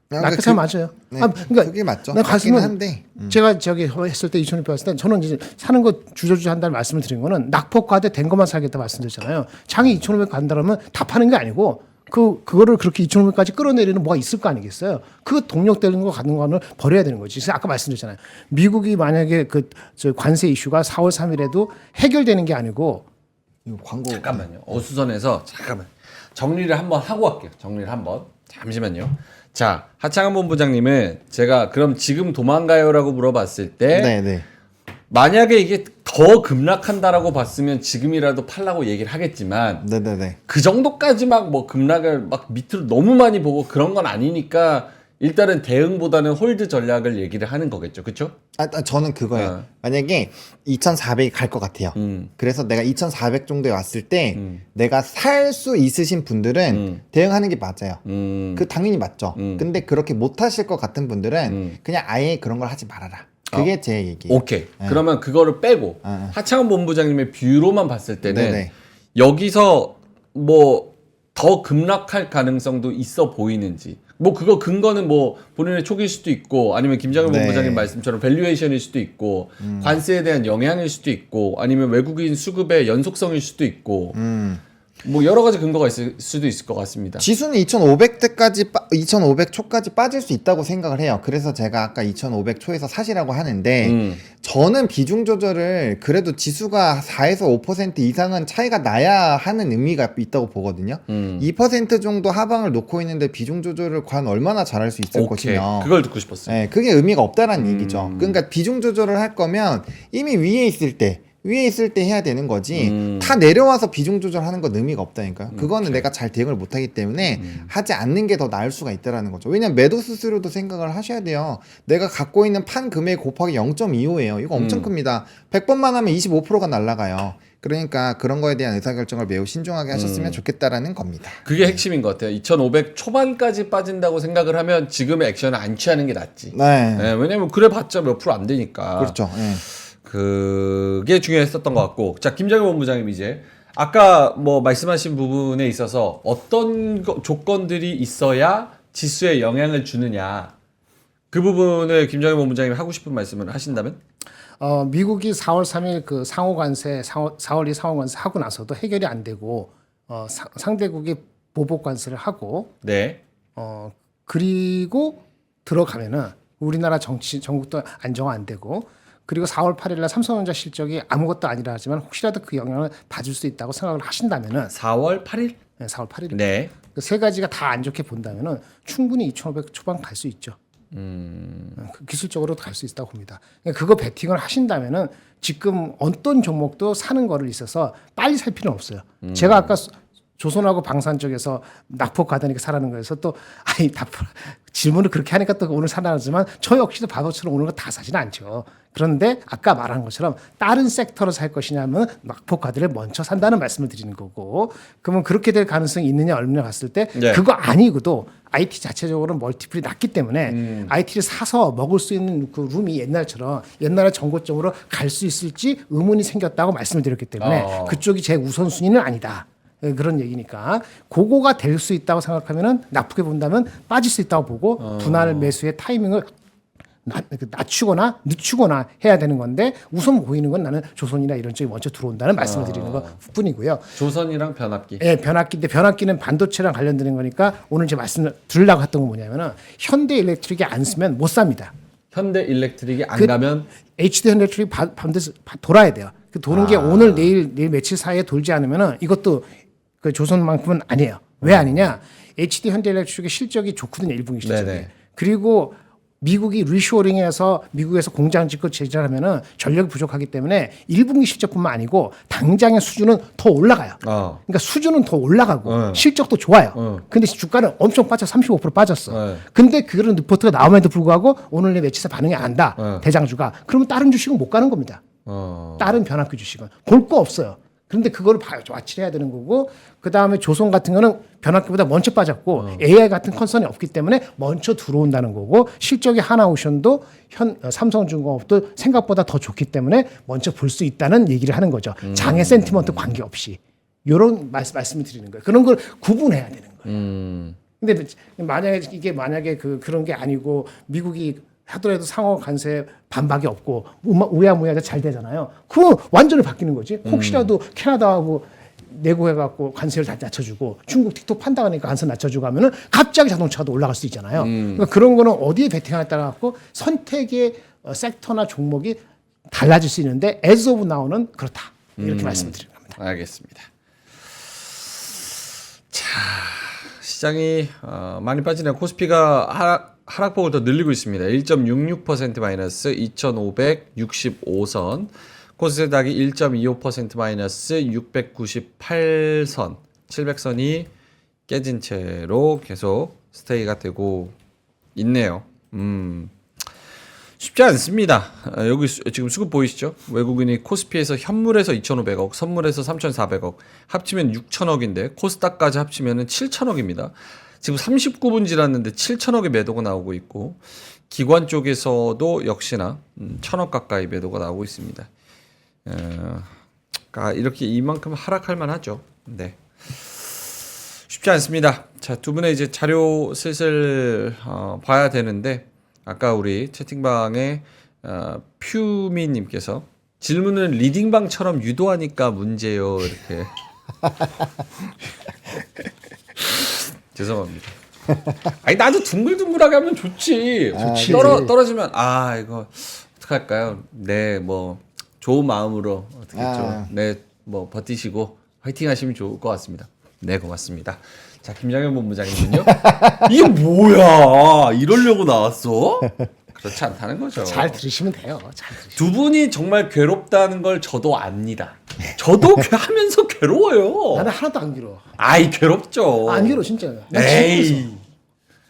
낮게 사면 맞아요. 네, 그러니까 그게 맞죠. 난 맞기는 갔으면 한데. 제가 저기 했을 때 2,600 봤을 때 저는 이제 사는 거 주저주저 한다는 말씀을 드린 거는 낙폭과대 된 것만 사겠다 말씀드렸잖아요. 장이 2,500 간다라면 다 파는 게 아니고 그거를 그렇게 2,500까지 끌어내리는 뭐가 있을 거 아니겠어요. 그 동력되는 거 갖는 거는 버려야 되는 거지. 그래서 아까 말씀드렸잖아요. 미국이 만약에 저 관세 이슈가 4월 3일에도 해결되는 게 아니고 이거 광고. 잠깐만요. 어수선해서 잠깐만 정리를 한번 하고 할게요. 정리를 한번 잠시만요. 자, 하창한 본부장님은 제가 그럼 지금 도망가요라고 물어봤을 때 네네. 만약에 이게 더 급락한다라고 봤으면 지금이라도 팔라고 얘기를 하겠지만 네네네. 그 정도까지 막 뭐 급락을 막 밑으로 너무 많이 보고 그런 건 아니니까 일단은 대응보다는 홀드 전략을 얘기를 하는 거겠죠. 그렇죠? 저는 그거예요. 만약에 2,400이 갈 것 같아요. 그래서 내가 2,400 정도에 왔을 때 내가 살 수 있으신 분들은 대응하는 게 맞아요. 그 당연히 맞죠. 근데 그렇게 못 하실 것 같은 분들은 그냥 아예 그런 걸 하지 말아라. 그게 제 얘기예요. 오케이. 그러면 그거를 빼고 하창원 본부장님의 뷰로만 봤을 때는 네네. 여기서 뭐 더 급락할 가능성도 있어 보이는지 뭐 그거 근거는 뭐 본인의 촉일 수도 있고 아니면 김장현 네. 본부장님 말씀처럼 밸류에이션일 수도 있고 관세에 대한 영향일 수도 있고 아니면 외국인 수급의 연속성일 수도 있고 뭐 여러 가지 근거가 있을 수도 있을 것 같습니다. 지수는 2,500대까지 2,500 초까지 빠질 수 있다고 생각을 해요. 그래서 제가 아까 2,500 초에서 사시라고 하는데 저는 비중 조절을 그래도 지수가 4에서 5% 이상은 차이가 나야 하는 의미가 있다고 보거든요. 2% 정도 하방을 놓고 있는데 비중 조절을 과연 얼마나 잘할 수 있을 오케이. 것이냐. 그걸 듣고 싶었어요. 네, 그게 의미가 없다라는 얘기죠. 그러니까 비중 조절을 할 거면 이미 위에 있을 때 위에 있을 때 해야 되는 거지 다 내려와서 비중 조절하는 건 의미가 없다니까요. 그거는 내가 잘 대응을 못하기 때문에 하지 않는 게 더 나을 수가 있다라는 거죠. 왜냐면 매도 수수료도 생각을 하셔야 돼요. 내가 갖고 있는 판 금액 곱하기 0.25예요. 이거 엄청 큽니다. 100번만 하면 25%가 날라가요. 그러니까 그런 거에 대한 의사결정을 매우 신중하게 하셨으면 좋겠다라는 겁니다. 그게 핵심인 것 같아요. 2,500 초반까지 빠진다고 생각을 하면 지금의 액션을 안 취하는 게 낫지. 네. 네, 왜냐면 그래 봤자 몇 프로 안 되니까. 그렇죠. 네. 그게 중요했었던 것 같고. 자, 김정일 본부장님 이제 아까 뭐 말씀하신 부분에 있어서 어떤 조건들이 있어야 지수에 영향을 주느냐. 그 부분을 김정일 본부장님이 하고 싶은 말씀을 하신다면? 미국이 4월 3일 그 상호 관세 4월 2일 상호 관세 하고 나서도 해결이 안 되고 상대국이 보복 관세를 하고 네. 그리고 들어가면은 우리나라 전국도 안정화 안 되고 그리고 4월 8일 날 삼성전자 실적이 아무것도 아니라 하지만 혹시라도 그 영향을 받을 수 있다고 생각을 하신다면은 4월 8일? 네, 4월 8일 네. 그 세 가지가 다 안 좋게 본다면은 충분히 2,500 초반 갈 수 있죠. 기술적으로도 갈 수 있다고 봅니다. 그러니까 그거 베팅을 하신다면은 지금 어떤 종목도 사는 거를 있어서 빨리 살 필요는 없어요. 제가 아까 조선하고 방산 쪽에서 낙폭 가다니까 사라는 거에서 또 질문을 그렇게 하니까 또 오늘 사라지만 저 역시도 바보처럼 오늘 거 다 사지는 않죠. 그런데 아까 말한 것처럼 다른 섹터로 살 것이냐면 낙폭 가드를 먼저 산다는 말씀을 드리는 거고 그러면 그렇게 될 가능성이 있느냐 없느냐 봤을 때 네. 그거 아니고도 IT 자체적으로는 멀티플이 낮기 때문에 IT를 사서 먹을 수 있는 그 룸이 옛날에 전고점으로 갈 수 있을지 의문이 생겼다고 말씀을 드렸기 때문에 그쪽이 제 우선순위는 아니다. 그런 얘기니까 그거가 될 수 있다고 생각하면은 나쁘게 본다면 빠질 수 있다고 보고 분할 매수의 타이밍을 낮추거나 늦추거나 해야 되는 건데 우선 보이는 건 나는 조선이나 이런 쪽이 먼저 들어온다는 말씀을 드리는 것뿐이고요. 조선이랑 변압기. 예, 변압기인데 변압기는 반도체랑 관련되는 거니까 오늘 제 말씀을 드리려고 했던 건 뭐냐면은 현대일렉트릭이 안 쓰면 못 삽니다. 현대일렉트릭이 안 가면 HD 현대일렉트릭 반드시 돌아야 돼요. 그 도는 게 오늘 내일 며칠 사이에 돌지 않으면은 이것도 그 조선만큼은 아니에요. 왜 아니냐? HD 현대일렉트릭의 실적이 좋거든요. 1분기 실적이. 네네. 그리고 미국이 리쇼링해서 미국에서 공장 짓고 제작하면은 전력이 부족하기 때문에 1분기 실적뿐만 아니고 당장의 수준은 더 올라가요. 그러니까 수준은 더 올라가고 실적도 좋아요. 근데 주가는 엄청 빠져 35% 빠졌어. 근데 그런 리포트가 나옴에도 불구하고 오늘 내 매치사 반응이 안 한다. 대장주가. 그러면 다른 주식은 못 가는 겁니다. 다른 변압기 주식은 볼 거 없어요. 그런데 그거를 와치해야 되는 거고 그다음에 조선 같은 거는 변압기보다 먼저 빠졌고 AI 같은 컨선이 없기 때문에 먼저 들어온다는 거고 실적이 하나오션도 삼성중공업도 생각보다 더 좋기 때문에 먼저 볼 수 있다는 얘기를 하는 거죠. 장애 센티먼트 관계없이. 이런 말씀을 드리는 거예요. 그런 걸 구분해야 되는 거예요. 근데 만약에 그런 게 아니고 미국이 하더라도 상호 관세 반박이 없고 우야무야가 잘 되잖아요. 그거 완전히 바뀌는 거지. 혹시라도 캐나다하고 내고해갖고 관세를 다 낮춰주고 중국 틱톡 판다니까 관세 낮춰주고 하면은 갑자기 자동차도 올라갈 수 있잖아요. 그러니까 그런 거는 어디에 베팅하에 따라 갖고 선택의 섹터나 종목이 달라질 수 있는데 as of now는 그렇다. 이렇게 말씀드리는 겁니다. 알겠습니다. 자, 시장이 많이 빠지네요. 코스피가 하락폭을 더 늘리고 있습니다. 1.66% 마이너스 2,565선. 코스닥이 1.25% 마이너스 698선. 700선이 깨진 채로 계속 스테이가 되고 있네요. 쉽지 않습니다. 여기 지금 수급 보이시죠? 외국인이 코스피에서 현물에서 2,500억, 선물에서 3,400억, 합치면 6,000억인데 코스닥까지 합치면 7,000억입니다. 지금 39분 지났는데 7,000억의 매도가 나오고 있고 기관 쪽에서도 역시나 1,000억 가까이 매도가 나오고 있습니다. 이렇게 이만큼 하락할 만하죠. 네. 쉽지 않습니다. 자, 두 분의 이제 자료 슬슬 봐야 되는데 아까 우리 채팅방에 퓨미님께서 질문은 리딩방처럼 유도하니까 문제요 이렇게. 죄송합니다. 아니 나도 둥글둥글하게 하면 좋지. 떨어지면 이거 어떡할까요? 네, 뭐 좋은 마음으로 어떻게 좀 네, 뭐 버티시고 화이팅 하시면 좋을 것 같습니다. 네, 고맙습니다. 자, 김장현 본부장님은요? 이게 뭐야? 이러려고 나왔어? 그렇지 않다는 거죠. 잘 들으시면 돼요. 잘 들으시면. 두 분이 정말 괴롭다는 걸 저도 압니다. 저도 하면서 괴로워요. 나는 하나도 안 길어. 아이 괴롭죠. 안 길어 진짜. 나 에이.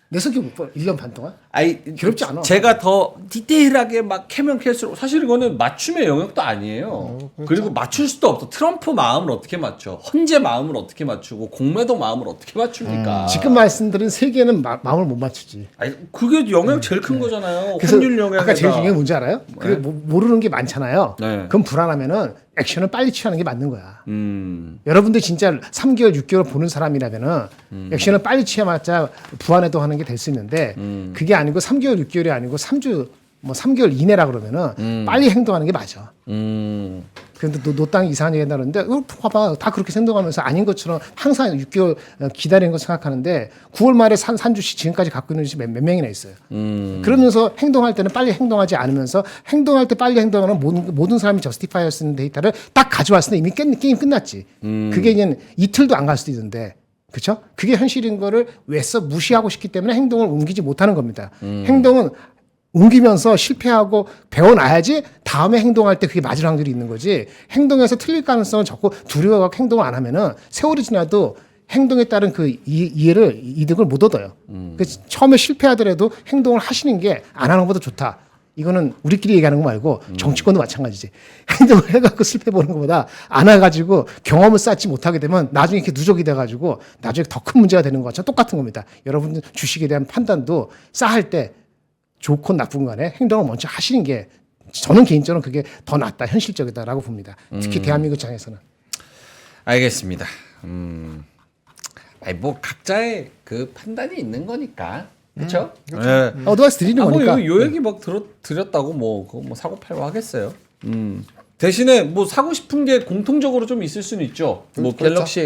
내 성격 못 봐. 1년 반 동안. 아이 괴롭지 않아. 제가 더 디테일하게 막 캐면 캘수록 사실 이거는 맞춤의 영역도 아니에요. 그리고 맞출 수도 없어. 트럼프 마음을 어떻게 맞춰? 헌재 마음을 어떻게 맞추고 공매도 마음을 어떻게 맞춥니까? 지금 말씀드린 세 개는 마음을 못 맞추지. 아니, 그게 영역 제일 큰 거잖아요. 그래서 환율 영역에다. 아까 제일 중요한 게 뭔지 알아요? 그게 모르는 게 많잖아요. 네. 그럼 불안하면은 액션을 빨리 취하는 게 맞는 거야. 여러분들 진짜 3개월, 6개월 보는 사람이라면은 액션을 빨리 취해봤자 부안해도 하는 게 될 수 있는데 그게 아니고 3개월, 6개월이 아니고 3주, 뭐 3개월 이내라 그러면은 빨리 행동하는 게 맞아. 그런데 너 땅 이상한 얘기 한다는데 봐봐 다 그렇게 행동하면서 아닌 것처럼 항상 6개월 기다리는 거 생각하는데 9월 말에 산주시 지금까지 갖고 있는 집 몇 명이나 있어요. 그러면서 행동할 때는 빨리 행동하지 않으면서 행동할 때 빨리 행동하는 모든 사람이 저스티파이 할 수 있는 데이터를 딱 가져왔을 때 이미 게임 끝났지. 그게 그냥 이틀도 안 갈 수도 있는데 그렇죠? 그게 현실인 거를 왜써 무시하고 싶기 때문에 행동을 옮기지 못하는 겁니다. 행동은 옮기면서 실패하고 배워놔야지 다음에 행동할 때 그게 맞을 확률이 있는 거지. 행동에서 틀릴 가능성을 적고 두려워하고 행동을 안 하면은 세월이 지나도 행동에 따른 그 이득을 못 얻어요. 그래서 처음에 실패하더라도 행동을 하시는 게 안 하는 것보다 좋다. 이거는 우리끼리 얘기하는 거 말고 정치권도 마찬가지지. 행동을 해갖고 실패 보는 것보다 안 해가지고 경험을 쌓지 못하게 되면 나중에 이렇게 누적이 돼가지고 나중에 더 큰 문제가 되는 것처럼 똑같은 겁니다. 여러분들 주식에 대한 판단도 쌓을 때 좋건 나쁜 간에 행동을 먼저 하시는 게 저는 개인적으로 그게 더 낫다, 현실적이다라고 봅니다. 특히 대한민국 장에서는. 알겠습니다. 아니 뭐 각자의 그 판단이 있는 거니까. 그렇죠? 네. 어드바이스 드리는 거니까. 뭐 요 얘기 막 드렸다고 뭐 그거 뭐 사고 팔고 하겠어요. 대신에 뭐 사고 싶은 게 공통적으로 좀 있을 수는 있죠. 뭐 그렇죠. 갤럭시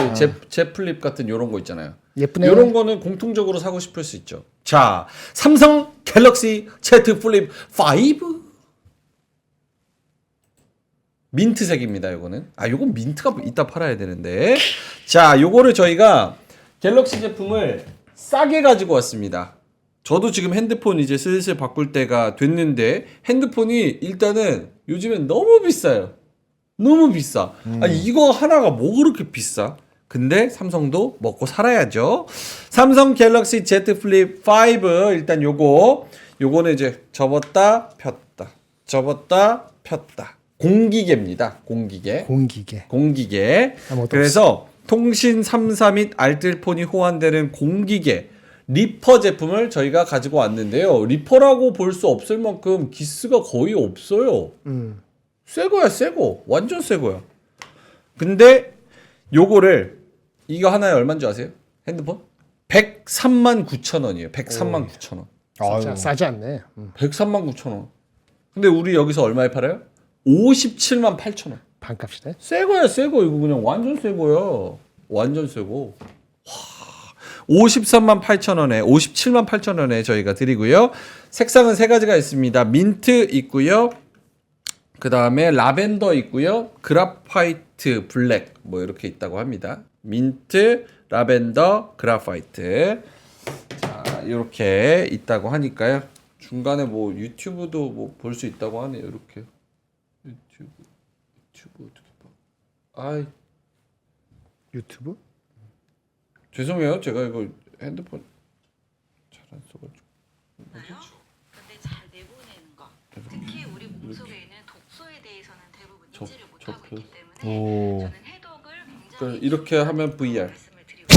제 플립 같은 요런 거 있잖아요. 예쁘네요. 요런 거는 공통적으로 사고 싶을 수 있죠. 자, 삼성 갤럭시 Z 플립 5 민트색입니다. 요거는 요건 민트가 이따 팔아야 되는데. 자, 요거를 저희가 갤럭시 제품을 싸게 가지고 왔습니다. 저도 지금 핸드폰 이제 슬슬 바꿀 때가 됐는데 핸드폰이 일단은 요즘엔 너무 비싸요. 너무 비싸. 아니 이거 하나가 뭐 그렇게 비싸? 근데 삼성도 먹고 살아야죠. 삼성 갤럭시 Z 플립 5 일단 요거는 이제 접었다 폈다 접었다 폈다 공기계입니다. 공기계. 그래서 통신 3사 및 알뜰폰이 호환되는 공기계 리퍼 제품을 저희가 가지고 왔는데요. 리퍼라고 볼 수 없을 만큼 기스가 거의 없어요. 새 거야, 새 거. 완전 새 거야. 근데 요거를 이거 하나에 얼마인 줄 아세요? 핸드폰? 103만 9천 원이에요. 103만 9천 원. 싸지 않네. 103만 9천 원. 근데 우리 여기서 얼마에 팔아요? 57만 8천 원. 반값이네. 새 거야, 새 거. 이거 그냥 완전 새 거야. 완전 새 거. 53만 8천 원에 57만 8천 원에 저희가 드리고요. 색상은 세 가지가 있습니다. 민트 있고요. 그 다음에 라벤더 있고요. 그라파이트 블랙 뭐 이렇게 있다고 합니다. 민트, 라벤더, 그라파이트. 자, 이렇게 있다고 하니까요. 중간에 뭐 유튜브도 뭐 볼 수 있다고 하네요. 이렇게 유튜브 어떻게 봐? 유튜브? 죄송해요. 제가 이거 핸드폰 잘 안 써가지고. 근데 잘 내보내는 거. 특히 우리 몸속에 있는 독소에 대해서는 대부분 인지를 못하고 있기 때문에 저는 해독을 굉장히 이렇게 하면 VR. 말씀을 드리고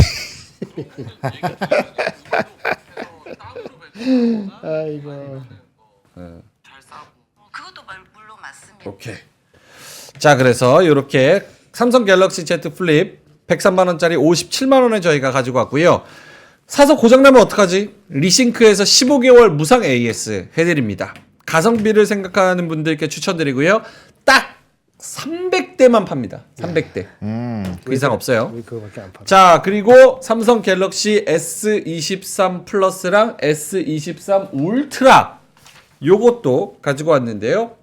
아이고. 그것도 물론 맞습니다. 오케이. 자, 그래서 이렇게 삼성 갤럭시 Z 플립 103만 원짜리 57만 원에 저희가 가지고 왔고요. 사서 고장나면 어떡하지? 리싱크에서 15개월 무상 AS 해드립니다. 가성비를 생각하는 분들께 추천드리고요. 딱 300대만 팝니다. 300대. 그 이상 없어요. 왜 그거밖에 안 팔아? 자, 그리고 삼성 갤럭시 S23 플러스랑 S23 울트라 요것도 가지고 왔는데요.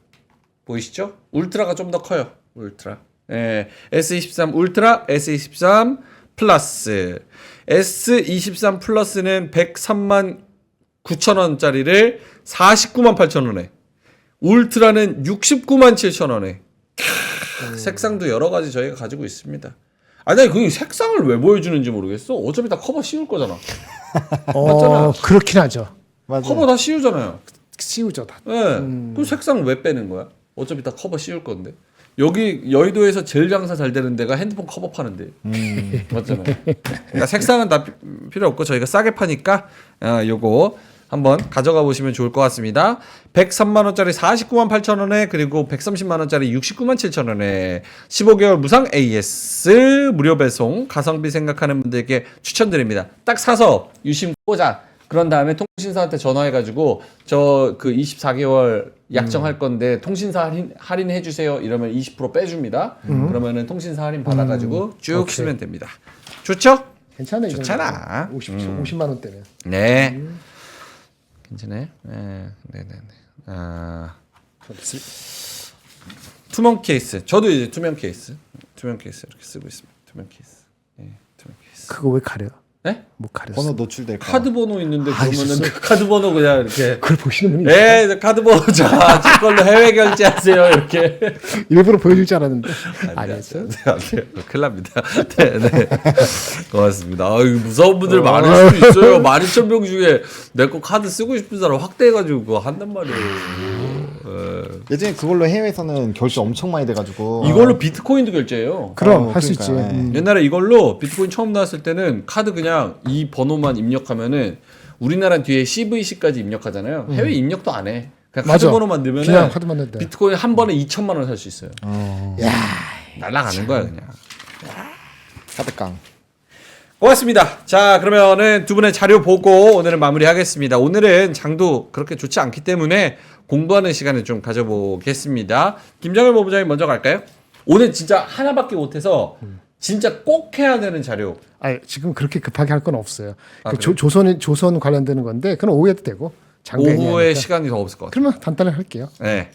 보이시죠? 울트라가 좀 더 커요. 울트라. 예, S23 울트라, S23 플러스. S23 플러스는 103만 9,000원짜리를 49만 8,000원에, 울트라는 69만 7,000원에. 색상도 여러 가지 저희가 가지고 있습니다. 아니, 그 색상을 왜 보여주는지 모르겠어. 어차피 다 커버 씌울 거잖아. 맞잖아. 그렇긴 하죠. 맞아요. 커버 다 씌우잖아요. 씌우죠 다. 네. 그 색상 왜 빼는 거야? 어차피 다 커버 씌울 건데. 여기 여의도에서 제일 장사 잘 되는 데가 핸드폰 커버 파는데. 맞잖아요. 그러니까 색상은 다 필요 없고 저희가 싸게 파니까 요거 한번 가져가 보시면 좋을 것 같습니다. 103만 원짜리 49만 8천 원에 그리고 130만 원짜리 69만 7천 원에 15개월 무상 AS 무료 배송 가성비 생각하는 분들께 추천드립니다. 딱 사서 유심 꽂아. 그런 다음에 통신사한테 전화해가지고 저 그 24개월 약정할 건데 통신사 할인해 주세요. 이러면 20% 빼줍니다. 그러면은 통신사 할인 받아가지고 쭉 오케이. 쓰면 됩니다. 좋죠? 괜찮아요. 좋잖아. 50만 원대면. 네. 괜찮아요? 네, 네네네. 투명 케이스. 저도 이제 투명 케이스 이렇게 쓰고 있습니다. 투명 케이스. 네, 투명 케이스. 그거 왜 가려? 네? 뭐 가렸어? 번호 노출될까? 카드 번호 있는데 그러면은 있었어요? 그 카드 번호 그냥 이렇게. 그걸 보시는 분이 네, 카드 번호 자, 제 걸로 해외 결제하세요 이렇게. 일부러 보여줄 줄 알았는데 아니었어요. 네, 안 돼요. 큰일 납니다. 네, 네. 고맙습니다. 아, 이거 무서운 분들 많을 수도 있어요. 12,000명 중에 내 거 카드 쓰고 싶은 사람 확대해가지고 그거 한단 말이에요. 예전에 그걸로 해외에서는 결제 엄청 많이 돼가지고 이걸로 비트코인도 결제해요. 그럼 할 수 있지. 그러니까, 네. 옛날에 이걸로 비트코인 처음 나왔을 때는 카드 그냥 이 번호만 입력하면은 우리나라 뒤에 CVC까지 입력하잖아요. 해외 입력도 안 해. 그냥 카드 맞아. 번호만 넣으면 그냥 카드만 넣는데. 비트코인 한 번에 2천만 원 살 수 있어요. 야, 날라가는 거야 그냥. 카드깡. 고맙습니다. 자, 그러면은 두 분의 자료 보고 오늘은 마무리하겠습니다. 오늘은 장도 그렇게 좋지 않기 때문에 공부하는 시간을 좀 가져보겠습니다. 김정일 본부장님 먼저 갈까요? 오늘 진짜 하나밖에 못해서 진짜 꼭 해야 되는 자료. 아니, 지금 그렇게 급하게 할 건 없어요. 아, 그 그래요? 조선 관련되는 건데 그건 오후에도 되고 장외 오후에 얘기하니까. 시간이 더 없을 것 같아요. 그러면 간단하게 할게요. 네.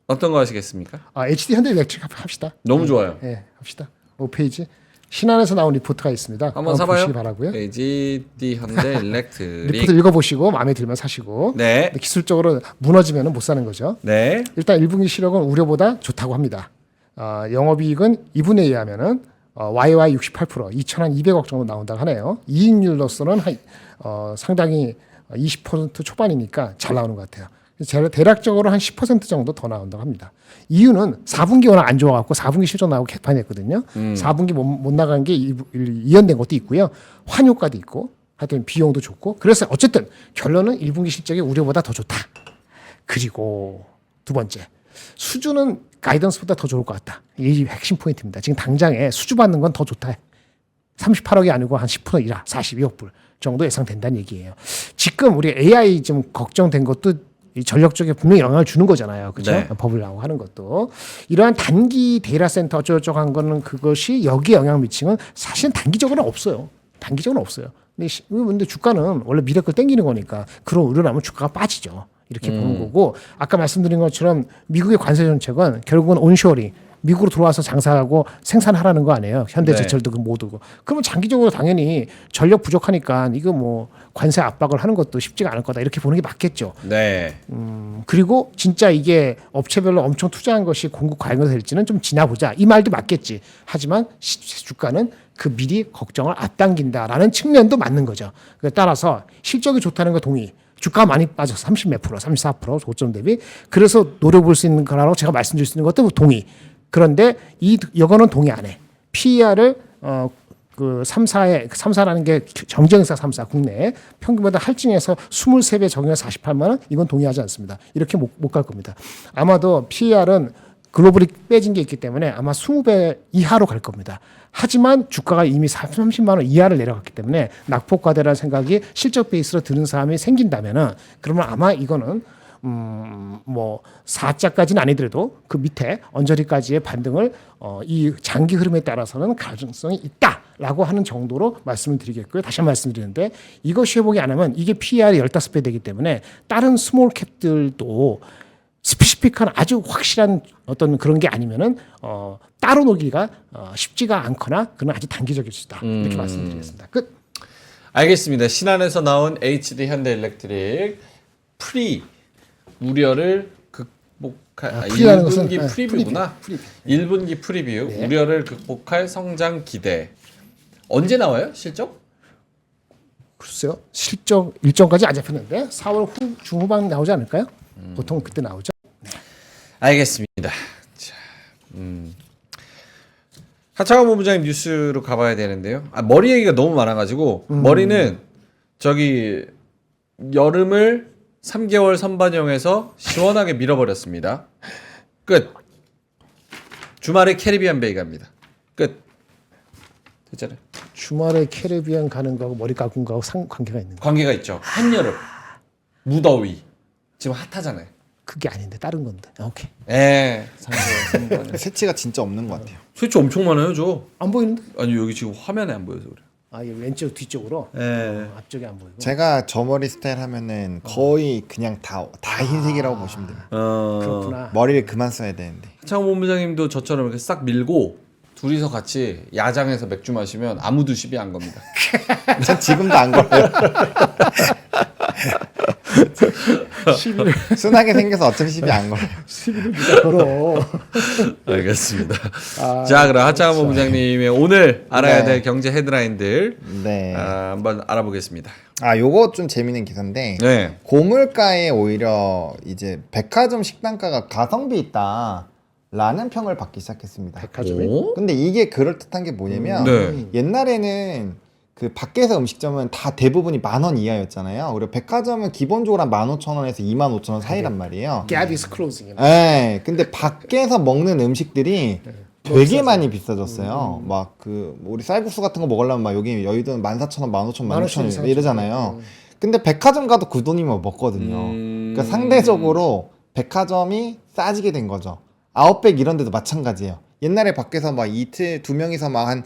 어떤 거 하시겠습니까? HD 현대 일렉트릭 합시다. 너무 좋아요. 네, 합시다. 5페이지. 신안에서 나온 리포트가 있습니다. 한번 사봐요. 보시기 바라고요. HD 현대 일렉트릭. 리포트 읽어보시고 마음에 들면 사시고. 네. 근데 기술적으로 무너지면 못 사는 거죠. 네. 일단 1분기 실적은 우려보다 좋다고 합니다. 영업이익은 2분에 의하면은 YY 68% 2,200억 정도 나온다고 하네요. 이익률로서는 상당히 20% 초반이니까 잘 나오는 것 같아요. 대략적으로 한 10% 정도 더 나온다고 합니다. 이유는 4분기 워낙 안 좋아갖고 4분기 실적 나오고 개판이었거든요. 4분기 못 나간 게 이연된 것도 있고요. 환효과도 있고 하여튼 비용도 좋고 그래서 어쨌든 결론은 1분기 실적이 우려보다 더 좋다. 그리고 두 번째 수주는 가이던스보다 더 좋을 것 같다. 이게 핵심 포인트입니다. 지금 당장에 수주 받는 건 더 좋다. 38억이 아니고 한 10%이라 42억 불 정도 예상된다는 얘기예요. 지금 우리 AI 좀 걱정된 것도 이 전력 쪽에 분명히 영향을 주는 거잖아요. 그렇죠? 네. 버블 나오고 하는 것도. 이러한 단기 데이터 센터 어쩌고저쩌고 한 거는 그것이 여기에 영향을 미치는 건 사실은 단기적으로는 없어요. 단기적으로는 없어요. 근데 주가는 원래 미래걸 땡기는 거니까 그런 우려 나면 주가가 빠지죠. 이렇게 보는 거고 아까 말씀드린 것처럼 미국의 관세 정책은 결국은 온쇼어링 미국으로 들어와서 장사하고 생산하라는 거 아니에요. 현대제철도 그 모두고. 그러면 장기적으로 당연히 전력 부족하니까 이거 뭐 관세 압박을 하는 것도 쉽지가 않을 거다 이렇게 보는 게 맞겠죠. 네. 그리고 진짜 이게 업체별로 엄청 투자한 것이 공급 과잉이 될지는 좀 지나보자. 이 말도 맞겠지. 하지만 주가는 그 미리 걱정을 앞당긴다라는 측면도 맞는 거죠. 따라서 실적이 좋다는 거 동의. 주가가 많이 빠져서 30몇 프로, 34% 고점 대비. 그래서 노려볼 수 있는 거라고 제가 말씀드릴 수 있는 것도 동의. 그런데 이거는 동의 안 해. PER을 그 3사라는 게 경쟁사 3사 국내 평균보다 할증해서 23배 적용해서 48만 원 이건 동의하지 않습니다. 이렇게 못 갈 겁니다. 아마도 PER은 글로벌이 빼진 게 있기 때문에 아마 20배 이하로 갈 겁니다. 하지만 주가가 이미 30만 원 이하를 내려갔기 때문에 낙폭과대라는 생각이 실적 베이스로 드는 사람이 생긴다면은 그러면 아마 이거는 뭐 4자까지는 아니더라도 그 밑에 언저리까지의 반등을 이 장기 흐름에 따라서는 가능성이 있다라고 하는 정도로 말씀을 드리겠고요. 다시 한번 말씀드리는데 이것이 회복이 안 하면 이게 PER이 15배 되기 때문에 다른 스몰 캡들도 스페시픽한 아주 확실한 어떤 그런 게 아니면은 따로 놓기가 쉽지가 않거나 그건 아주 단기적일 수 있다. 이렇게 말씀드리겠습니다. 끝. 알겠습니다. 신한에서 나온 HD 현대일렉트릭 프리 우려를 극복할 프리라는 것은 1분기 프리뷰구나. 프리뷰. 1분기 프리뷰 우려를 극복할 성장 기대. 언제 나와요? 실적? 글쎄요. 실적 일정까지 안 잡혔는데 4월 중후반 나오지 않을까요? 보통 그때 나오죠. 알겠습니다. 자, 하창원 본부장님 뉴스로 가봐야 되는데요. 머리 얘기가 너무 많아가지고 머리는 저기 여름을 3개월 선반영해서 시원하게 밀어버렸습니다. 끝. 주말에 캐리비안 베이 갑니다. 끝. 됐잖아요. 주말에 캐리비안 가는 거하고 머리 깎은 거하고 관계가 있는 거. 관계가 있죠. 한여름, 무더위. 지금 핫하잖아요. 그게 아닌데 다른 건데. 오케이. 에 3개월 선반영. 새치가 진짜 없는 것 같아요. 스위치 엄청 많아요, 저. 안 보이는데? 아니 여기 지금 화면에 안 보여서 그래. 아, 이 왼쪽 뒤쪽으로. 예. 앞쪽이 안 보이고. 제가 저 머리 스타일 하면은 거의 그냥 다 흰색이라고 보시면 됩니다. 그렇구나. 머리를 그만 써야 되는데. 하창원 본부장님도 저처럼 이렇게 싹 밀고 둘이서 같이 야장에서 맥주 마시면 아무도 시비 안 겁니다. 전 지금도 안 걸어요. 순하게 생겨서 어차피 시비 안 걸어요. 시비를 누가 걸어. 알겠습니다. 자, 그럼 하창원 본부장님의 오늘 알아야 네. 될 경제 헤드라인들 네. 한번 알아보겠습니다. 요거 좀 재밌는 기사인데 네. 고물가에 오히려 이제 백화점 식단가가 가성비 있다라는 평을 받기 시작했습니다. 백화점이? 오? 근데 이게 그럴듯한 게 뭐냐면 네. 옛날에는 그 밖에서 음식점은 다 대부분이 10,000원 이하였잖아요. 그리고 백화점은 기본적으로 한 15,000원에서 25,000원 사이란 말이에요. Gap is closing. 네, 근데 밖에서 먹는 음식들이 되게 많이 비싸졌어요. 막 우리 쌀국수 같은 거 먹으려면 막 여기 여의도는 14,000원, 15,000원, 16,000원 이러잖아요. 근데 백화점 가도 그 돈이면 먹거든요. 그러니까 상대적으로 백화점이 싸지게 된 거죠. 아웃백 이런 데도 마찬가지예요. 옛날에 밖에서 막 이틀 2명이서 막 한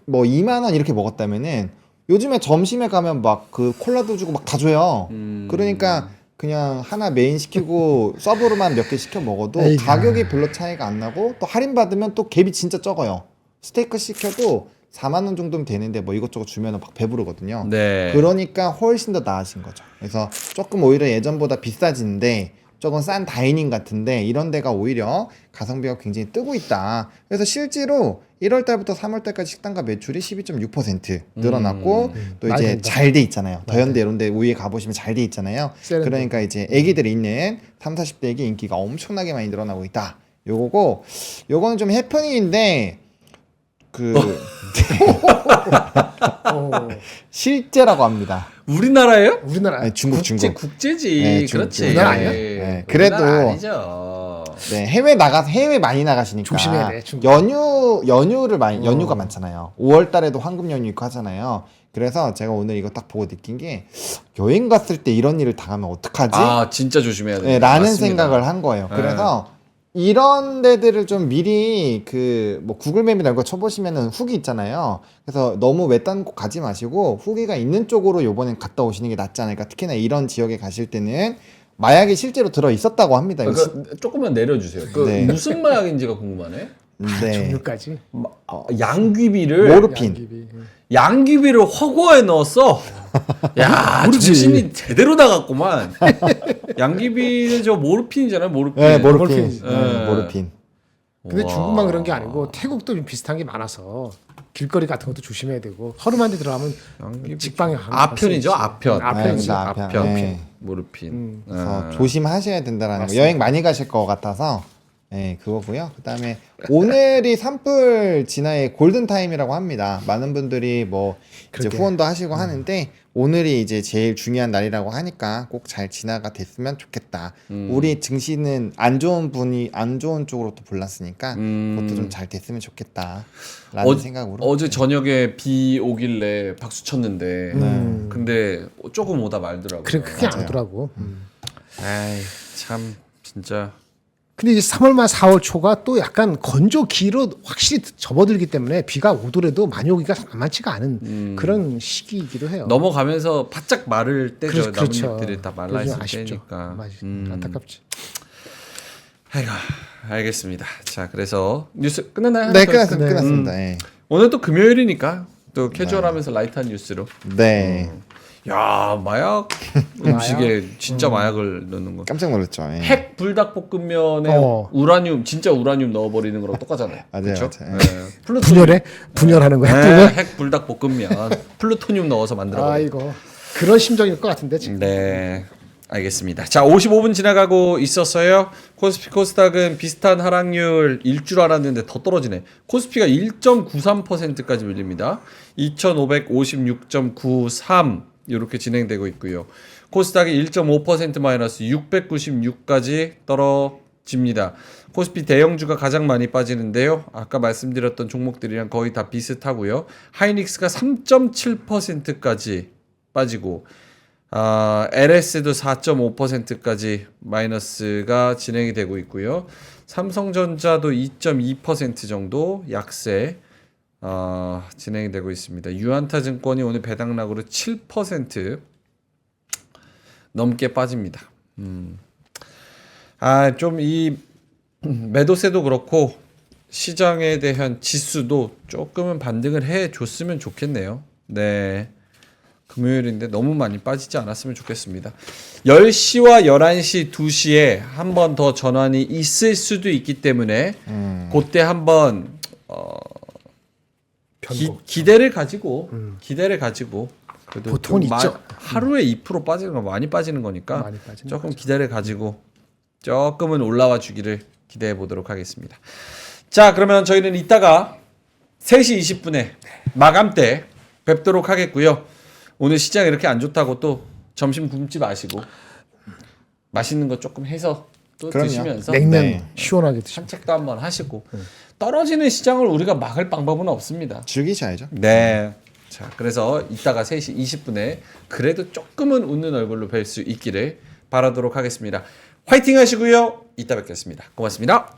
2만 원 이렇게 먹었다면은 요즘에 점심에 가면 막 그 콜라도 주고 막 다 줘요. 그러니까 그냥 하나 메인 시키고 서브로만 몇 개 시켜 먹어도 에이다. 가격이 별로 차이가 안 나고 또 할인 받으면 또 갭이 진짜 적어요. 스테이크 시켜도 4만 원 정도면 되는데 뭐 이것저것 주면은 막 배부르거든요. 네. 그러니까 훨씬 더 나아진 거죠. 그래서 조금 오히려 예전보다 비싸진데 조금 싼 다이닝 같은데 이런 데가 오히려 가성비가 굉장히 뜨고 있다. 그래서 실제로 1월 달부터 3월 달까지 식단가 매출이 12.6% 늘어났고 또 많이 이제 된다. 잘 돼 있잖아요. 더현대 이런 데 위에 가보시면 잘 돼 있잖아요. 세련돼. 그러니까 이제 애기들이 있는 3, 40대에게 인기가 엄청나게 많이 늘어나고 있다. 요거고 요거는 좀 해프닝인데 어, 실제라고 합니다. 우리나라예요? 우리나라 아니, 중국. 국제지. 네, 중국. 그렇지. 우리나라 아니야? 네, 그래도 우리나라 아니죠. 네, 해외 많이 나가시니까 조심해야 돼, 중국. 연휴가 많잖아요. 5월 달에도 황금 연휴 있고 하잖아요. 그래서 제가 오늘 이거 딱 보고 느낀 게 여행 갔을 때 이런 일을 당하면 어떡하지? 아, 진짜 조심해야 돼요. 네, 라는 맞습니다. 생각을 한 거예요. 네. 그래서 이런 데들을 좀 미리 뭐 구글맵이나 이런 거 쳐보시면은 후기 있잖아요. 그래서 너무 외딴 곳 가지 마시고 후기가 있는 쪽으로 요번엔 갔다 오시는 게 낫지 않을까. 특히나 이런 지역에 가실 때는 마약이 실제로 들어 있었다고 합니다. 조금만 내려주세요. 네. 무슨 마약인지가 궁금하네. 네. 종류까지. 양귀비를 모르핀. 양귀비를 허거에 넣었어. 야, 모르지. 정신이 제대로 나갔구만. 양귀비는 저 모르핀이잖아요, 모르핀. 네, 모르핀. 모르핀. 네. 모르핀. 근데 우와. 중국만 그런 게 아니고 태국도 좀 비슷한 게 많아서 길거리 같은 것도 조심해야 되고 허름한 데 들어가면 직방에 가면 아편이죠, 갈 수 있지. 아편. 아편이죠. 네, 아편. 아편. 네. 모르핀. 그래서 조심하셔야 된다라는 거. 맞습니다. 여행 많이 가실 것 같아서 네, 그거고요. 그다음에 오늘이 산불 진화의 골든 타임이라고 합니다. 많은 분들이 뭐 이제 그러게. 후원도 하시고 하는데 오늘이 이제 제일 중요한 날이라고 하니까 꼭 잘 진화가 됐으면 좋겠다. 우리 증시는 안 좋은 쪽으로 또 불났으니까 그것도 좀 잘 됐으면 좋겠다라는 생각으로. 어제 저녁에 비 오길래 박수 쳤는데 근데 조금 오다 말더라고요. 그래 크게 안 맞아요. 오더라고. 아이, 참 진짜 근데 이제 3월 말 4월 초가 또 약간 건조기로 확실히 접어들기 때문에 비가 오더라도 많이 오기가 만만치가 않은 그런 시기이기도 해요. 넘어가면서 바짝 마를 때죠. 그렇죠. 나뭇잎들이 다 말라 그래서 있을 아쉽죠. 때니까. 맞아. 안타깝지. 아이고, 알겠습니다. 자, 그래서 뉴스 끝났나요? 네, 하나 더 있어요? 끝났습니다. 예. 오늘 또 금요일이니까 또 캐주얼하면서 라이트한 뉴스로. 네. 야 마약 음식에 진짜 마약을 넣는 거. 깜짝 놀랐죠. 예. 핵 불닭볶음면에 우라늄 진짜 우라늄 넣어버리는 거랑 똑같잖아요. 맞아요, 그쵸? 맞아요. 네. 플루토늄. 분열하는 거 네, 핵불을. 핵 불닭볶음면 플루토늄 넣어서 만들어. 아 이거 그런 심정일 것 같은데 지금. 네. 알겠습니다. 자, 55분 지나가고 있었어요. 코스피 코스닥은 비슷한 하락률 일 줄 알았는데 더 떨어지네. 코스피가 1.93%까지 밀립니다. 2,556.93 이렇게 진행되고 있고요. 코스닥이 1.5% 마이너스 696까지 떨어집니다. 코스피 대형주가 가장 많이 빠지는데요. 아까 말씀드렸던 종목들이랑 거의 다 비슷하고요. 하이닉스가 3.7%까지 빠지고 LS도 4.5%까지 마이너스가 진행이 되고 있고요. 삼성전자도 2.2% 정도 약세 진행이 되고 있습니다. 유안타증권이 오늘 배당락으로 7% 넘게 빠집니다. 좀 이 매도세도 그렇고 시장에 대한 지수도 조금은 반등을 해 줬으면 좋겠네요. 네. 금요일인데 너무 많이 빠지지 않았으면 좋겠습니다. 10시와 11시, 2시에 한 번 더 전환이 있을 수도 있기 때문에 그때 한번 기대를 가지고 그래도 보통은 좀 있죠. 하루에 2% 빠지는 건 많이 빠지는 거니까 많이 빠지는 조금 거죠. 기대를 가지고 조금은 올라와 주기를 기대해 보도록 하겠습니다. 자, 그러면 저희는 이따가 3시 20분에 마감 때 뵙도록 하겠고요. 오늘 시장 이렇게 안 좋다고 또 점심 굶지 마시고 맛있는 거 조금 해서 또 그럼요. 드시면서 냉면 네. 시원하게 드시고. 산책도 한번 하시고 떨어지는 시장을 우리가 막을 방법은 없습니다. 즐기셔야죠. 네. 자, 그래서 이따가 3시 20분에 그래도 조금은 웃는 얼굴로 뵐 수 있기를 바라도록 하겠습니다. 화이팅 하시고요. 이따 뵙겠습니다. 고맙습니다.